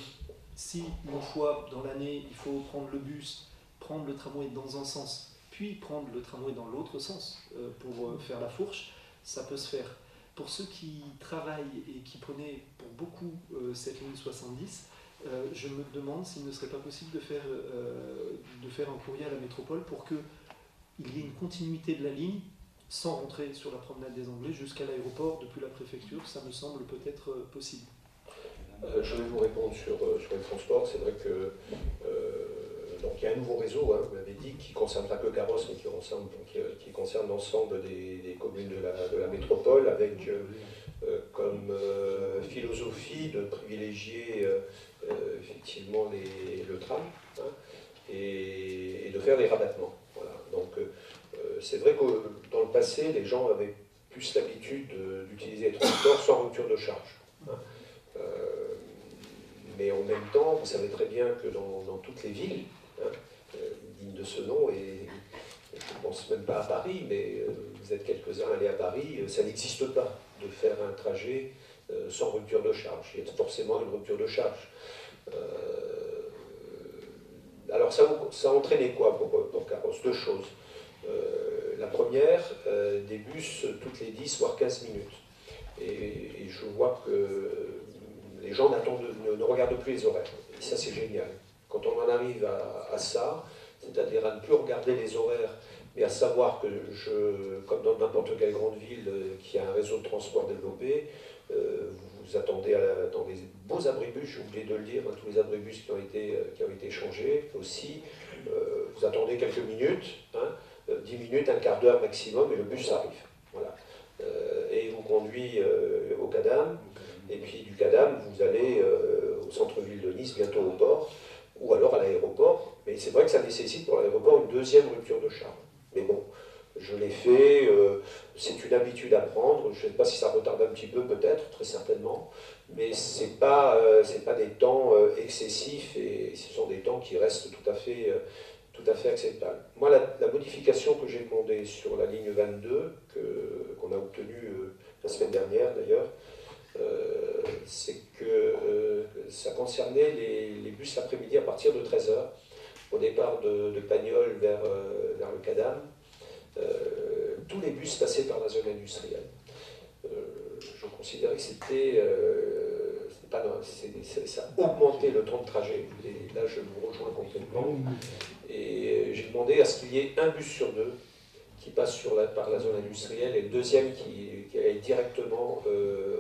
si une fois dans l'année, il faut prendre le bus, prendre le tramway dans un sens, puis prendre le tramway dans l'autre sens pour faire la fourche, ça peut se faire. Pour ceux qui travaillent et qui prenaient pour beaucoup cette ligne 70, je me demande s'il ne serait pas possible de faire un courrier à la métropole pour qu'il y ait une continuité de la ligne sans rentrer sur la promenade des Anglais jusqu'à l'aéroport depuis la préfecture. Ça me semble peut-être possible. Je vais vous répondre sur les transports. C'est vrai que donc il y a un nouveau réseau, hein, vous l'avez dit, qui ne concerne pas que Carrosse, mais qui concerne l'ensemble des communes de la métropole, avec comme philosophie de privilégier effectivement le tram, hein, et de faire des rabattements. Voilà. Donc c'est vrai que dans le passé, les gens avaient plus l'habitude d'utiliser les transports sans rupture de charge. Hein. Mais en même temps, vous savez très bien que dans toutes les villes, hein, dignes de ce nom, et je ne pense même pas à Paris, mais vous êtes quelques-uns allés à Paris, ça n'existe pas de faire un trajet sans rupture de charge. Il y a forcément une rupture de charge. Alors ça entraînait quoi pour Carros? Deux choses. La première, des bus toutes les 10 voire 15 minutes. Et je vois que les gens ne regardent plus les horaires. Et ça, c'est génial. Quand on en arrive à ça, c'est-à-dire à ne plus regarder les horaires, mais à savoir que comme dans n'importe quelle grande ville qui a un réseau de transport développé, vous attendez dans les beaux abribus, j'ai oublié de le dire, hein, tous les abribus qui ont été changés aussi, vous attendez quelques minutes, hein, 10 minutes, un quart d'heure maximum, et le bus arrive. Voilà. Et il vous conduit au Cadam, et puis du Cadam, vous allez au centre-ville de Nice, bientôt au port, ou alors à l'aéroport. Mais c'est vrai que ça nécessite pour l'aéroport une deuxième rupture de charge. Mais bon, je l'ai fait, c'est une habitude à prendre. Je ne sais pas si ça retarde un petit peu, peut-être, très certainement, mais ce n'est pas des temps excessifs, et ce sont des temps qui restent tout à fait acceptables. Moi, la modification que j'ai demandée sur la ligne 22, qu'on a obtenue la semaine dernière d'ailleurs, c'est que ça concernait les bus l'après-midi à partir de 13h, au départ de Pagnol vers le Cadam. Tous les bus passaient par la zone industrielle. Je considérais que ça augmentait le temps de trajet, et là je vous rejoins complètement. Et j'ai demandé à ce qu'il y ait un bus sur deux qui passe par la zone industrielle et le deuxième qui aille directement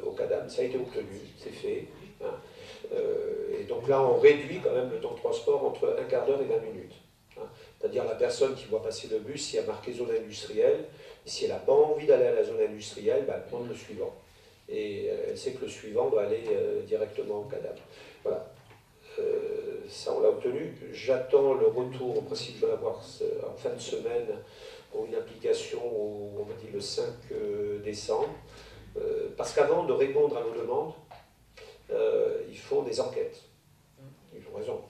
au Cadam. Ça a été obtenu, c'est fait. Hein. Et donc là, on réduit quand même le temps de transport entre un quart d'heure et 20 minutes. Hein. C'est-à-dire la personne qui voit passer le bus, si elle a marqué zone industrielle, si elle n'a pas envie d'aller à la zone industrielle, elle prend le suivant. Et elle sait que le suivant doit aller directement au Cadam. Voilà. Ça, on l'a obtenu. J'attends le retour, en principe, je vais l'avoir en fin de semaine, pour une application, on m'a dit le 5 décembre. Parce qu'avant de répondre à nos demandes, ils font des enquêtes. Ils ont raison.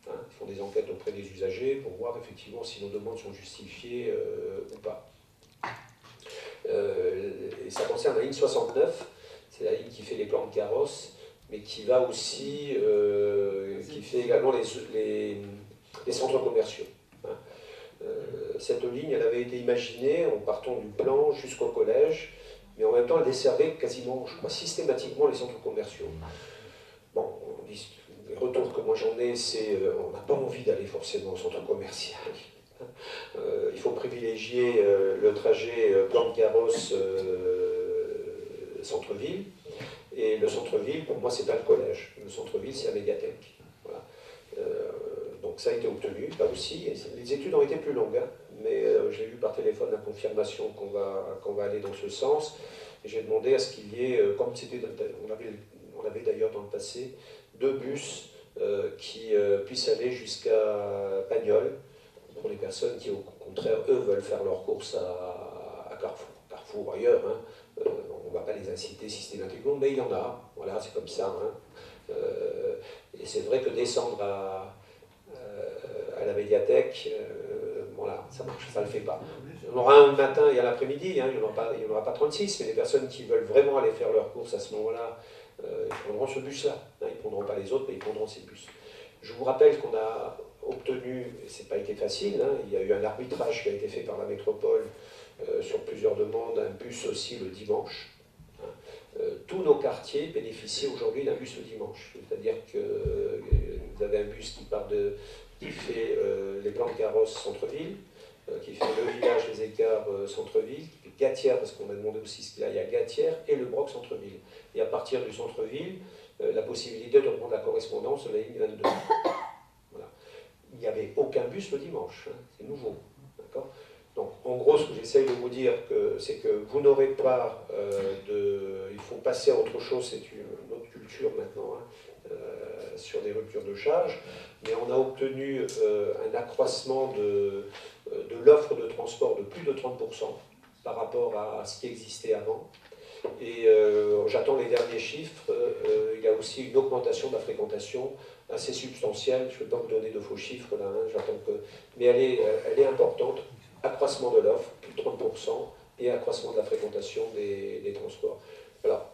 Hein, ils font des enquêtes auprès des usagers pour voir effectivement si nos demandes sont justifiées ou pas. Et ça concerne la ligne 69, c'est la ligne qui fait les plans de carrosse, mais qui va aussi, qui fait également les centres commerciaux. Hein. Cette ligne, elle avait été imaginée en partant du plan jusqu'au collège, mais en même temps, elle desservait quasiment, je crois, systématiquement les centres commerciaux. Bon, les retours que moi j'en ai, c'est on n'a pas envie d'aller forcément au centre commercial. Il faut privilégier le trajet plan de carrosse centre-ville. Et le centre-ville, pour moi, c'est pas le collège. Le centre-ville, c'est la médiathèque. Voilà. Donc ça a été obtenu, là aussi. Et les études ont été plus longues, hein, mais j'ai eu par téléphone la confirmation qu'on va aller dans ce sens. Et j'ai demandé à ce qu'il y ait, comme c'était, on avait d'ailleurs dans le passé, 2 bus qui puissent aller jusqu'à Pagnol, pour les personnes qui, au contraire, eux, veulent faire leurs courses à Carrefour ou ailleurs. Hein. On ne va pas les inciter systématiquement, mais il y en a. Voilà, c'est comme ça. Hein. Et c'est vrai que descendre à la médiathèque, voilà, ça marche, ça ne le fait pas. Il y en aura un le matin et à l'après-midi, hein, il n'y en aura pas 36, mais les personnes qui veulent vraiment aller faire leurs courses à ce moment-là, ils prendront ce bus-là. Hein, ils ne prendront pas les autres, mais ils prendront ces bus. Je vous rappelle qu'on a obtenu, et ce n'a pas été facile, hein, il y a eu un arbitrage qui a été fait par la métropole sur plusieurs demandes, un bus aussi le dimanche. Hein. Tous nos quartiers bénéficient aujourd'hui d'un bus le dimanche. C'est-à-dire que vous avez un bus qui fait les plans de carrosse centre-ville, qui fait le village des Écarts centre-ville, qui fait Gatière, parce qu'on a demandé aussi ce qu'il y a Gatière, et le Broc centre-ville. Et à partir du centre-ville, la possibilité de prendre la correspondance de la ligne 22. Voilà. Il n'y avait aucun bus le dimanche, hein. C'est nouveau. D'accord ? Donc, en gros, ce que j'essaye de vous dire, c'est que vous n'aurez pas il faut passer à autre chose, c'est une autre culture maintenant, hein, sur des ruptures de charge, mais on a obtenu un accroissement de l'offre de transport de plus de 30% par rapport à ce qui existait avant. Et j'attends les derniers chiffres, il y a aussi une augmentation de la fréquentation assez substantielle. Je ne vais pas vous donner de faux chiffres là, hein, j'attends que... mais elle est importante. Accroissement de l'offre, plus de 30%, et accroissement de la fréquentation des transports. Alors,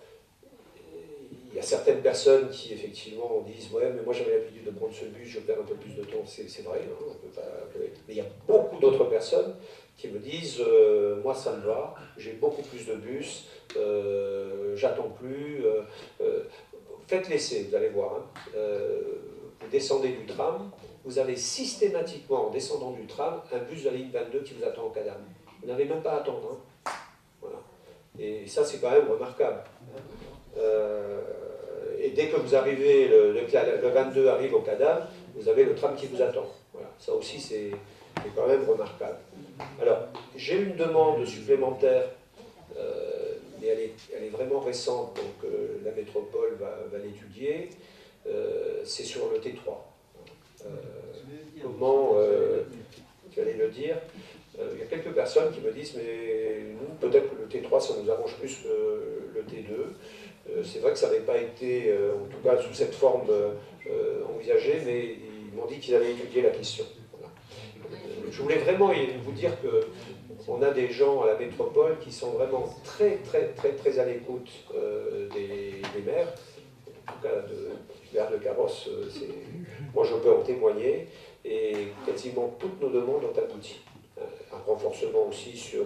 il y a certaines personnes qui effectivement disent « Ouais, mais moi j'avais l'habitude de prendre ce bus, je perds un peu plus de temps. » C'est vrai, hein, on peut pas... mais il y a beaucoup d'autres personnes qui me disent « Moi ça me va, j'ai beaucoup plus de bus, j'attends plus. » Faites l'essai, vous allez voir. Hein. Vous descendez du tram, vous avez systématiquement, en descendant du tram, un bus de la ligne 22 qui vous attend au Cadam. Vous n'avez même pas à attendre. Hein. Voilà. Et ça, c'est quand même remarquable. Et dès que vous arrivez, le 22 arrive au Cadam, vous avez le tram qui vous attend. Voilà. Ça aussi, c'est quand même remarquable. Alors, j'ai une demande supplémentaire, mais elle est vraiment récente, donc la métropole va l'étudier. C'est sur le T3. Comment, tu allais le dire, il y a quelques personnes qui me disent, mais nous, peut-être que le T3, ça nous arrange plus que le T2. C'est vrai que ça n'avait pas été, en tout cas sous cette forme, envisagé, mais ils m'ont dit qu'ils avaient étudié la question. Voilà. Je voulais vraiment vous dire qu'on a des gens à la métropole qui sont vraiment très à l'écoute des maires, en tout cas du maire de Carrosse, moi je peux en témoigner, et quasiment toutes nos demandes ont abouti. Un renforcement aussi sur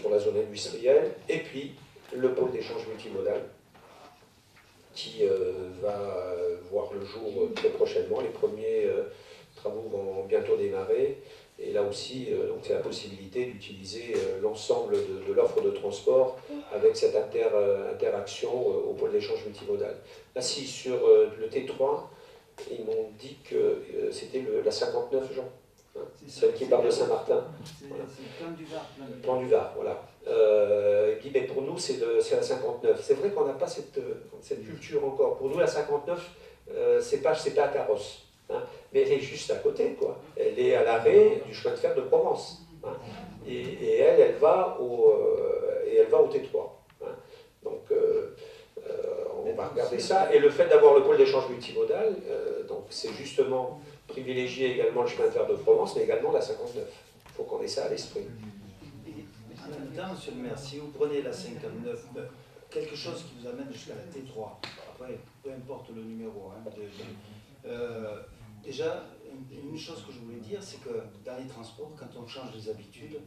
la zone industrielle, et puis le pôle d'échange multimodal, qui va voir le jour très prochainement. Les premiers travaux vont bientôt démarrer, et là aussi, c'est la possibilité d'utiliser l'ensemble de l'offre de transport avec cette interaction au pôle d'échange multimodal. Là, si sur le T3, ils m'ont dit que c'était la 59, Jean, hein, celle qui part de Saint-Martin. Voilà. C'est Plan du Var. Plan du Var, voilà. Il dit, mais pour nous, c'est la 59. C'est vrai qu'on n'a pas cette culture encore. Pour nous, la 59, c'est pas à Carrosse. Hein, mais elle est juste à côté, quoi. Elle est à l'arrêt du chemin de fer de Provence. Hein, et elle va au T3. Hein, donc, on va regarder ça. Et le fait d'avoir le pôle d'échange multimodal, donc c'est justement privilégier également le chemin de fer de Provence, mais également la 59. Il faut qu'on ait ça à l'esprit. En même temps, monsieur le maire, si vous prenez la 59, quelque chose qui vous amène jusqu'à la T3, après, peu importe le numéro, hein, déjà, une chose que je voulais dire, c'est que dans les transports, quand on change les habitudes,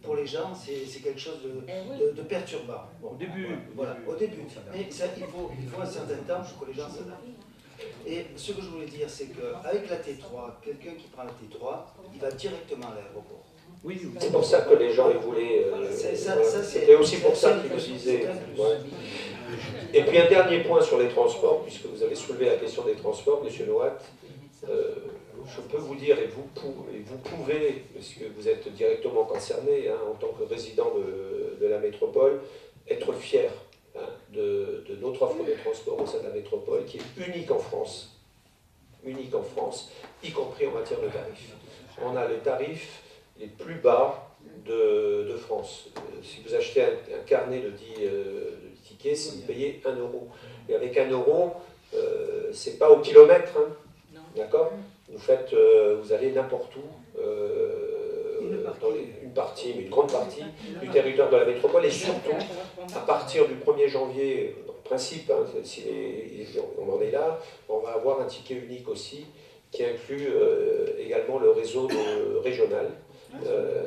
pour les gens, c'est quelque chose de perturbant. Bon, au début. Voilà, au début. Mais ça, il faut un certain temps pour que les gens s'adaptent. Et ce que je voulais dire, c'est qu'avec la T3, quelqu'un qui prend la T3, il va directement à l'aéroport. Oui, c'est pour ça que les gens ils voulaient. C'était aussi pour ça qu'ils le disaient. Ouais. Et puis un dernier point sur les transports, puisque vous avez soulevé la question des transports, monsieur Noat, je peux vous dire, et vous pouvez, parce que vous êtes directement concerné, hein, en tant que résident de la métropole, être fier, hein, de notre offre de transport au sein de la métropole, qui est unique en France, y compris en matière de tarifs. On a les tarifs les plus bas de France. Si vous achetez un carnet de 10 tickets, c'est vous payez 1 €. Et avec 1 €, c'est pas au kilomètre, hein, d'accord ? Vous allez n'importe où, dans une partie, mais une grande partie du territoire de la métropole, et surtout, à partir du 1er janvier, en principe, hein, si on en est là, on va avoir un ticket unique aussi, qui inclut également le réseau régional,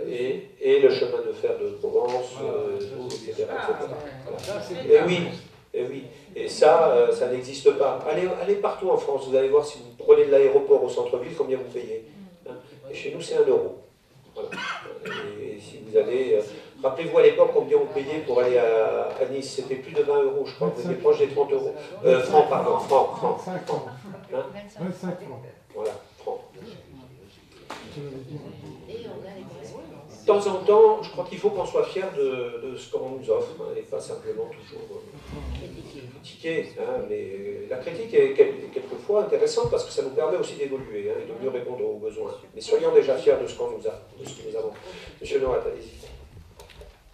et le chemin de fer de Provence, etc. Et oui, et ça n'existe pas. Allez partout en France, vous allez voir, si vous prenez de l'aéroport au centre-ville, combien vous payez. Hein, et chez nous, c'est 1 €. Voilà. Et si vous allez... rappelez-vous à l'époque combien on payait pour aller à Nice, c'était plus de 20 €, je crois, vous étiez proche des 30 €. Francs, pardon, francs. 25 francs. Hein, 25 francs. voilà, francs. De temps en temps, je crois qu'il faut qu'on soit fier de ce qu'on nous offre, hein, et pas simplement toujours critiquer. Hein, mais la critique est quelquefois intéressante parce que ça nous permet aussi d'évoluer, hein, et de mieux répondre aux besoins. Mais soyons déjà fiers de ce qu'on nous a, de ce que nous avons. Monsieur Noat, allez-y.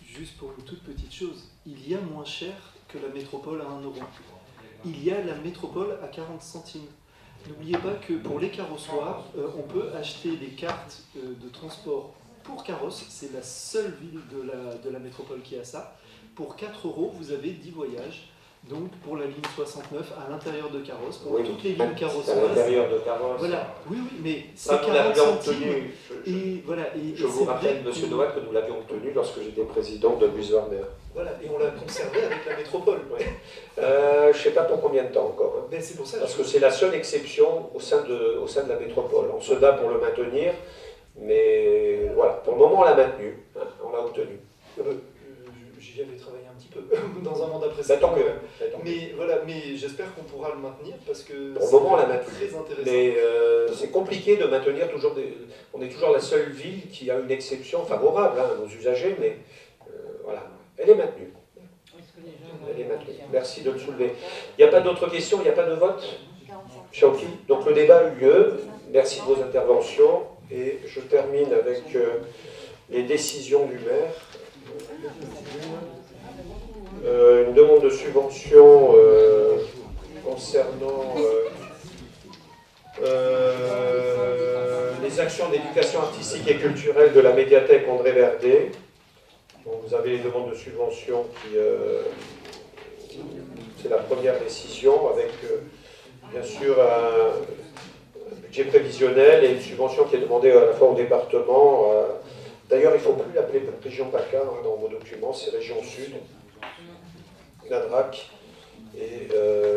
Juste pour une toute petite chose, il y a moins cher que la métropole à 1 euro. Il y a la métropole à 40 centimes. N'oubliez pas que pour les carrossoirs, on peut acheter des cartes de transport pour carrosse. C'est la seule ville de la métropole qui a ça. Pour 4 euros, vous avez 10 voyages. Donc pour la ligne 69 à l'intérieur de Carrosse, pour toutes les lignes carrossoises. À l'intérieur de Carrosse. Voilà, oui, mais c'est 40 centimes. Je vous rappelle, M. Noack, que nous l'avions obtenu lorsque j'étais président de Louis Warner. Voilà, et on l'a conservé avec la métropole. Je ne sais pas pour combien de temps encore. Hein. Ben, c'est pour ça parce que c'est la seule exception au sein de la métropole. On se bat pour le maintenir, mais voilà, pour le moment on l'a maintenu, hein, on l'a obtenu. J'y avais travaillé un petit peu dans un mandat précédent. Mais voilà, mais j'espère qu'on pourra le maintenir parce que pour le moment on l'a maintenu. Très intéressant. Mais c'est compliqué de maintenir toujours on est toujours la seule ville qui a une exception favorable hein, à nos usagers, mais voilà, elle est maintenue. Elle est maintenue. Merci de le soulever. Il n'y a pas d'autres questions, il n'y a pas de vote? Chauki. Donc le débat a eu lieu. Merci de vos interventions. Et je termine avec les décisions du maire. Une demande de subvention concernant les actions d'éducation artistique et culturelle de la médiathèque André Verdet. Donc vous avez les demandes de subvention qui... c'est la première décision avec bien sûr un budget prévisionnel et une subvention qui est demandée à la fois au département. D'ailleurs, il ne faut plus l'appeler région PACA hein, dans vos documents, c'est région Sud, la DRAC et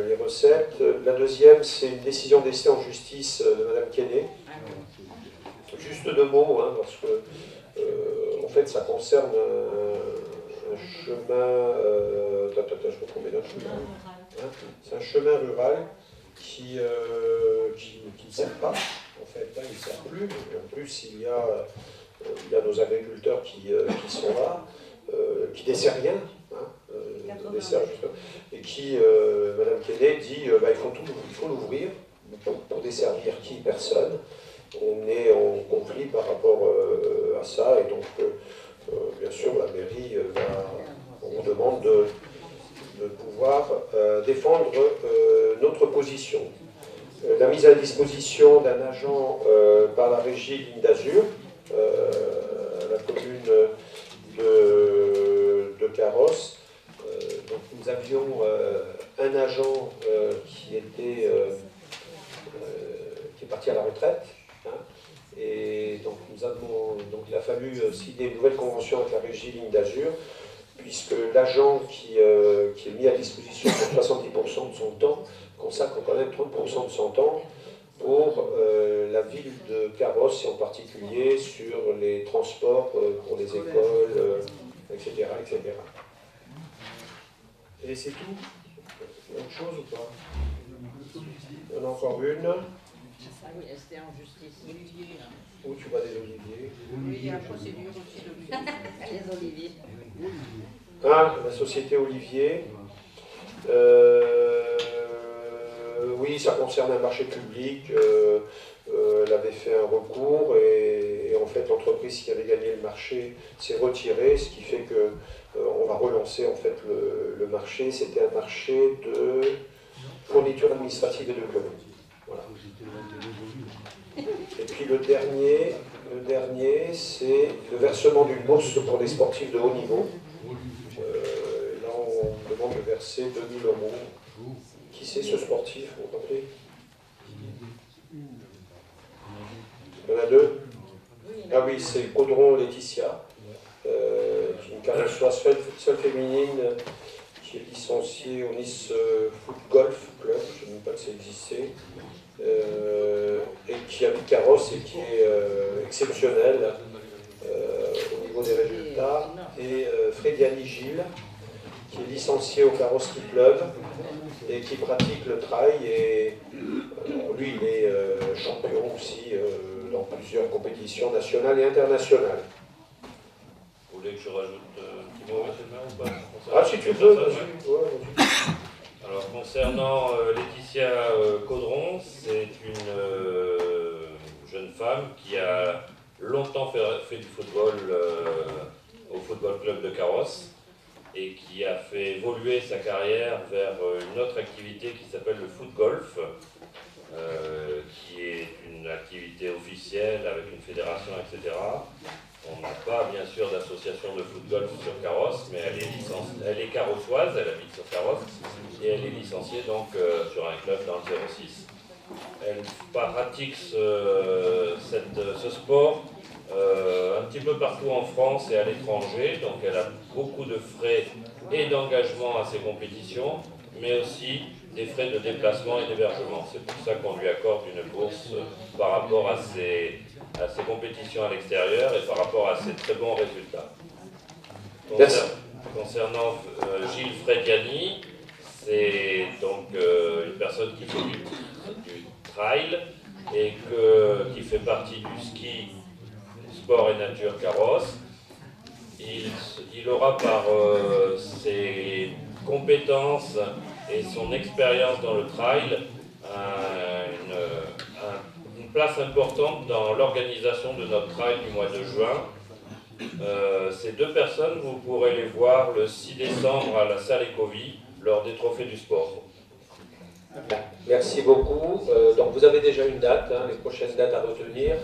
les recettes. La deuxième, c'est une décision d'essai en justice de Mme Kenney. Juste deux mots, hein, parce que en fait, ça concerne un chemin. Je reprends mes notes. Hein, c'est un chemin rural qui ne sert pas, en fait, hein, il ne sert plus. Et en plus, il y a nos agriculteurs qui sont là, qui ne desservent rien, hein, et qui, Mme Kenney dit il faut l'ouvrir pour desservir qui? Personne. On est en conflit par rapport à ça, et donc, bien sûr, la mairie on vous demande de pouvoir défendre notre position. La mise à disposition d'un agent par la régie Ligne d'Azur, la commune de Carrosse. Donc nous avions un agent qui est parti à la retraite. Hein, et donc, il a fallu signer une nouvelle convention avec la régie Ligne d'Azur, puisque l'agent qui est mis à disposition pour 70% de son temps consacre quand même 30% de son temps pour la ville de Carrosse, et en particulier sur les transports pour les écoles, etc., etc. Et c'est tout? Autre chose ou pas? Il y en a encore une. Ah oui, c'était en justice. Olivier, là. Où tu vois des oliviers? Oui, il y a la procédure aussi d'olivier. Les oliviers. Ah, la société Olivier. Oui, ça concerne un marché public. Elle avait fait un recours et en fait l'entreprise qui avait gagné le marché s'est retirée, ce qui fait que on va relancer en fait le marché. C'était un marché de fourniture administrative et de commun. Voilà. Et puis le dernier, c'est le versement d'une bourse pour des sportifs de haut niveau. Là, on demande de verser 2 000 €. Qui c'est ce sportif, vous vous rappelez? Il y en a deux? Ah oui, c'est Caudron Laetitia, qui est une carrosseuse seule féminine, qui est licenciée au Nice Foot Golf Club, je ne sais même pas que ça existait, et qui habite Carrosse et qui est exceptionnelle au niveau des résultats. Et Frédiani Gilles, qui est licencié au Carrosse Ski Club et qui pratique le trail. Et lui, il est champion aussi dans plusieurs compétitions nationales et internationales. Vous voulez que je rajoute un petit mot, monsieur le maire, ou pas? Ah, si tu veux, Alors, concernant Laetitia Caudron, c'est une jeune femme qui a longtemps fait du football au Football Club de Carrosse. et qui a fait évoluer sa carrière vers une autre activité qui s'appelle le foot golf, qui est une activité officielle avec une fédération, etc. On n'a pas bien sûr d'association de foot golf sur Carrosse, mais elle est carrossoise, elle habite sur Carrosse, et elle est licenciée donc sur un club dans le 06. Elle pratique ce sport un petit peu partout en France et à l'étranger, donc elle a beaucoup de frais et d'engagement à ses compétitions, mais aussi des frais de déplacement et d'hébergement. C'est pour ça qu'on lui accorde une bourse par rapport à ses compétitions à l'extérieur et par rapport à ses très bons résultats. Concernant Gilles Frediani, c'est donc une personne qui fait du trail et qui fait partie du ski sport et nature Carrosse. Il aura par ses compétences et son expérience dans le trail une place importante dans l'organisation de notre trail du mois de juin. Ces deux personnes, vous pourrez les voir le 6 décembre à la salle Ecovie lors des trophées du sport. Merci beaucoup. Donc vous avez déjà une date, les prochaines dates à retenir.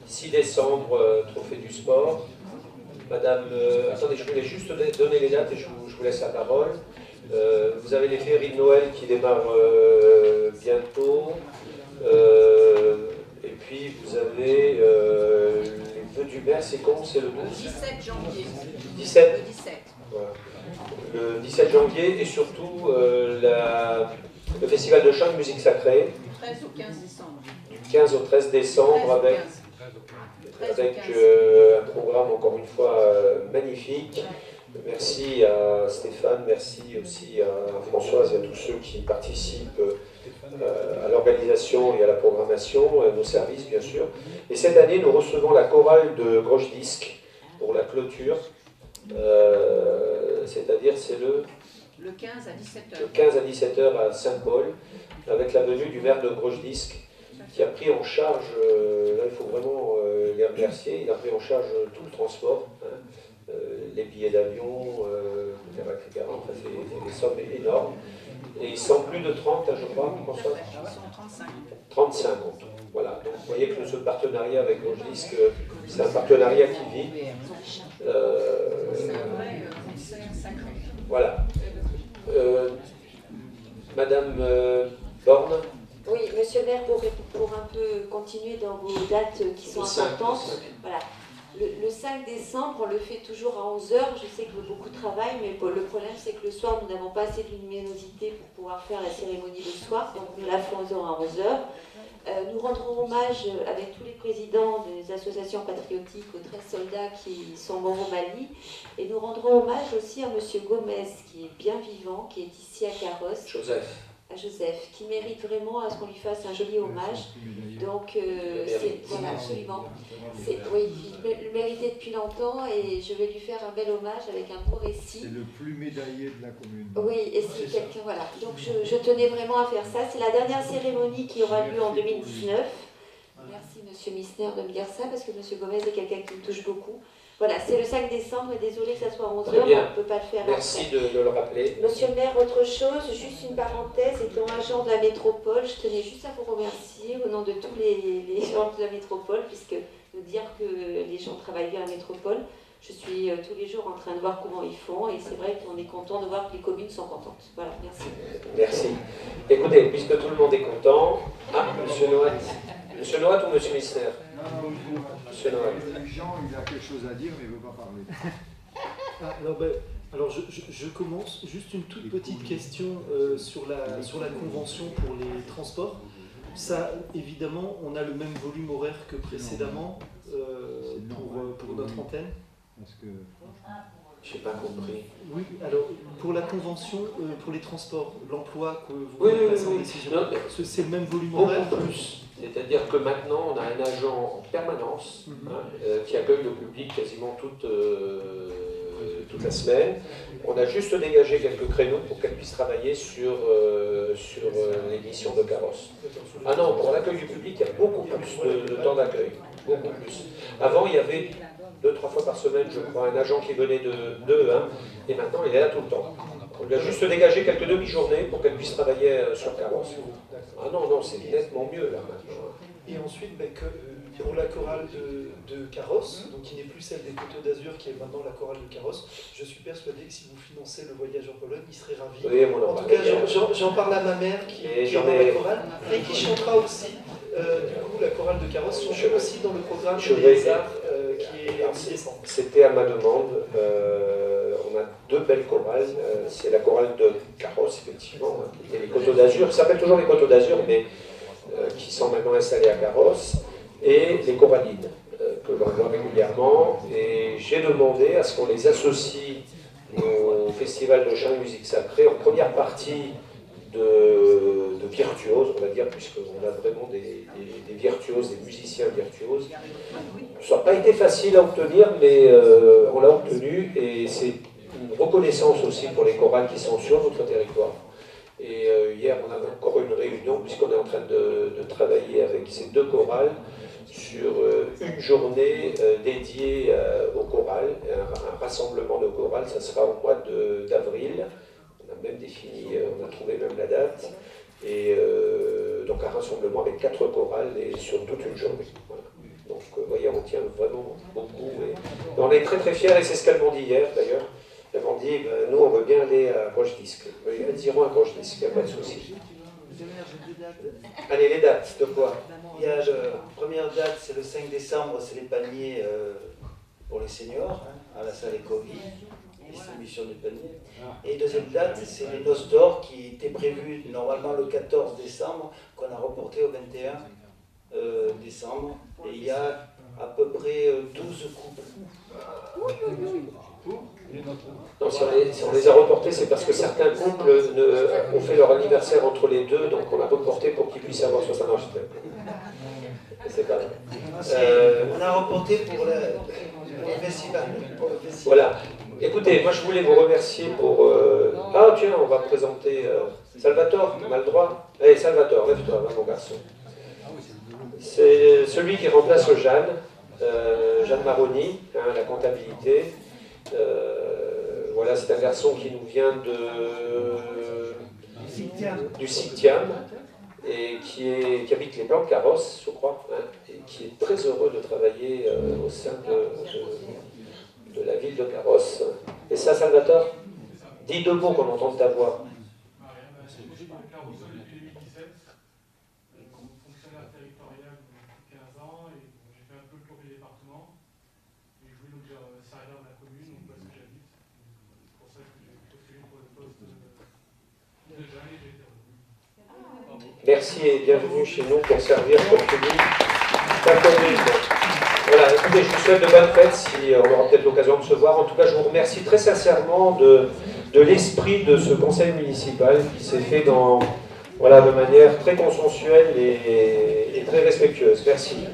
6 décembre, trophée du sport. Madame, attendez, je voulais juste donner les dates et je vous laisse la parole. Vous avez les féeries de Noël qui démarrent bientôt. Et puis vous avez les vœux du maire, c'est quand? C'est le 12 17 janvier. 17 Le 17. Voilà. Le 17 janvier et surtout le festival de chant de musique sacrée. Du 13 au 15 décembre. Du 15 au 13 décembre avec un programme encore une fois magnifique. Merci à Stéphane, merci aussi à Françoise et à tous ceux qui participent à l'organisation et à la programmation, à nos services bien sûr. Et cette année, nous recevons la chorale de Grosch-Disc pour la clôture, c'est-à-dire c'est le 15 à 17h. Le 15 à 17h à Saint-Paul, avec la venue du maire de Grosch-Disc, qui a pris en charge, là il faut vraiment les remercier, il a pris en charge tout le transport, les billets d'avion, etc. Enfin, c'est des sommes énormes. Et ils sont plus de 30, je crois, François. Ils sont 35. 35, voilà. Donc vous voyez que ce partenariat avec Grosch-Disc, c'est un partenariat qui vit. C'est un vrai concert sacré. Voilà. Madame Borne. Oui, monsieur le maire, pour un peu continuer dans vos dates qui sont importantes, voilà. Le 5 décembre, on le fait toujours à 11h. Je sais que beaucoup travaillent, mais le problème, c'est que le soir, nous n'avons pas assez de luminosité pour pouvoir faire la cérémonie le soir. Donc, nous la faisons à 11h. Nous rendrons hommage avec tous les présidents des associations patriotiques aux 13 soldats qui sont morts au Mali. Et nous rendrons hommage aussi à monsieur Gomez, qui est bien vivant, qui est ici à Carrosse. Joseph, qui mérite vraiment à ce qu'on lui fasse un joli hommage. Donc, voilà, absolument. Oui, il le méritait depuis longtemps et je vais lui faire un bel hommage avec un beau récit. C'est le plus médaillé de la commune. Oui, et c'est quelqu'un, voilà. Donc, je tenais vraiment à faire ça. C'est la dernière cérémonie qui aura lieu en 2019. Merci, monsieur Missner, de me dire ça, parce que monsieur Gomez est quelqu'un qui me touche beaucoup. Voilà, c'est le 5 décembre, et désolé que ça soit à 11h, on ne peut pas le faire. Merci de le rappeler. Monsieur le maire, autre chose, juste une parenthèse, étant agent de la métropole, je tenais juste à vous remercier au nom de tous les gens de la métropole, puisque nous dire que les gens travaillent bien à la métropole. Je suis tous les jours en train de voir comment ils font, et c'est vrai qu'on est content de voir que les communes sont contentes. Voilà, merci. Merci. Écoutez, puisque tout le monde est content, monsieur Noët. Monsieur Noët ou monsieur Missner? Monsieur Noët. Jean, il a quelque chose à dire, mais il ne veut pas parler. Alors je commence. Juste une toute petite question sur la convention pour les transports. Ça, évidemment, on a le même volume horaire que précédemment pour notre antenne. Parce que... Je n'ai pas compris. Oui, alors pour la convention pour les transports, l'emploi que vous Oui, passez en décision, c'est le même volume beaucoup horaire plus. C'est-à-dire que maintenant, on a un agent en permanence qui accueille le public quasiment toute la semaine. On a juste dégagé quelques créneaux pour qu'elle puisse travailler sur l'émission de Carrosse. Ah non, pour l'accueil du public, il y a beaucoup plus de temps d'accueil. Beaucoup plus. Avant, il y avait 2-3 fois par semaine, je crois, un agent qui venait de hein, et maintenant il est là tout le temps. On lui a juste dégagé quelques demi-journées pour qu'elle puisse travailler sur Carrosse. Ah non, non, c'est nettement mieux là maintenant. Et ensuite, ben, pour la chorale de Carrosse, donc qui n'est plus celle des Coteaux d'Azur, qui est maintenant la chorale de Carrosse, je suis persuadé que si vous financez le voyage en Pologne, il serait ravi. Oui, en tout cas, j'en parle à ma mère qui est dans la chorale et qui chantera aussi. Du coup, la chorale de Carrosse chante aussi dans le programme des arts qui est en décembre. C'était à ma demande. On a 2 belles chorales. C'est la chorale de Carrosse, effectivement, et les Coteaux d'Azur. Ça s'appelle toujours les Coteaux d'Azur, mais qui sont maintenant installés à Carrosse, et les choralines, que l'on voit régulièrement. Et j'ai demandé à ce qu'on les associe au Festival de chant et musique sacrée en première partie de virtuoses, on va dire, puisqu'on a vraiment des virtuoses, des musiciens virtuoses. Ça n'a pas été facile à obtenir, mais on l'a obtenu, et c'est une reconnaissance aussi pour les chorales qui sont sur notre territoire. Et hier, on avait encore une réunion, puisqu'on est en train de travailler avec ces 2 chorales sur une journée dédiée aux chorales, un rassemblement de chorales. Ça sera au mois d'avril. On a même défini, on a trouvé même la date. Et donc un rassemblement avec 4 chorales et sur toute une journée. Voilà. Donc vous voyez, on tient vraiment beaucoup. Et on est très très fiers, et c'est ce qu'elles m'ont dit hier d'ailleurs. Elles m'ont dit, ben, nous on veut bien aller à Roche-Disque. Elles iront à Roche-Disque, il n'y a pas de souci. Allez, les dates, de quoi? Il y a la première date, c'est le 5 décembre, c'est les paniers pour les seniors, hein, à la salle Ecovi, distribution des paniers. Et deuxième date, c'est les noces d'or qui étaient prévues normalement le 14 décembre, qu'on a reporté au 21 décembre. Et il y a à peu près 12 couples. Non, si on les a reportés, c'est parce que certains couples ont fait leur anniversaire entre les deux, donc on a reporté pour qu'ils puissent avoir 60 ans. C'est pas On a reporté pour le festival. Voilà. Écoutez, moi je voulais vous remercier pour... Ah tiens, on va présenter Salvatore, on a le droit. Allez Salvatore, lève-toi, va mon garçon. C'est celui qui remplace Jeanne, Jeanne Maroni, hein, la comptabilité. Voilà, c'est un garçon qui nous vient du Sictiam et qui habite les Blancs de Carrosse, je crois, hein, et qui est très heureux de travailler au sein de la ville de Carrosse. Et ça, Salvatore, dis 2 mots qu'on entende ta voix. Merci et bienvenue chez nous pour servir comme public la commune. Voilà, écoutez, je vous souhaite de bonnes fêtes, si on aura peut-être l'occasion de se voir. En tout cas, je vous remercie très sincèrement de l'esprit de ce conseil municipal qui s'est fait de manière très consensuelle et très respectueuse. Merci.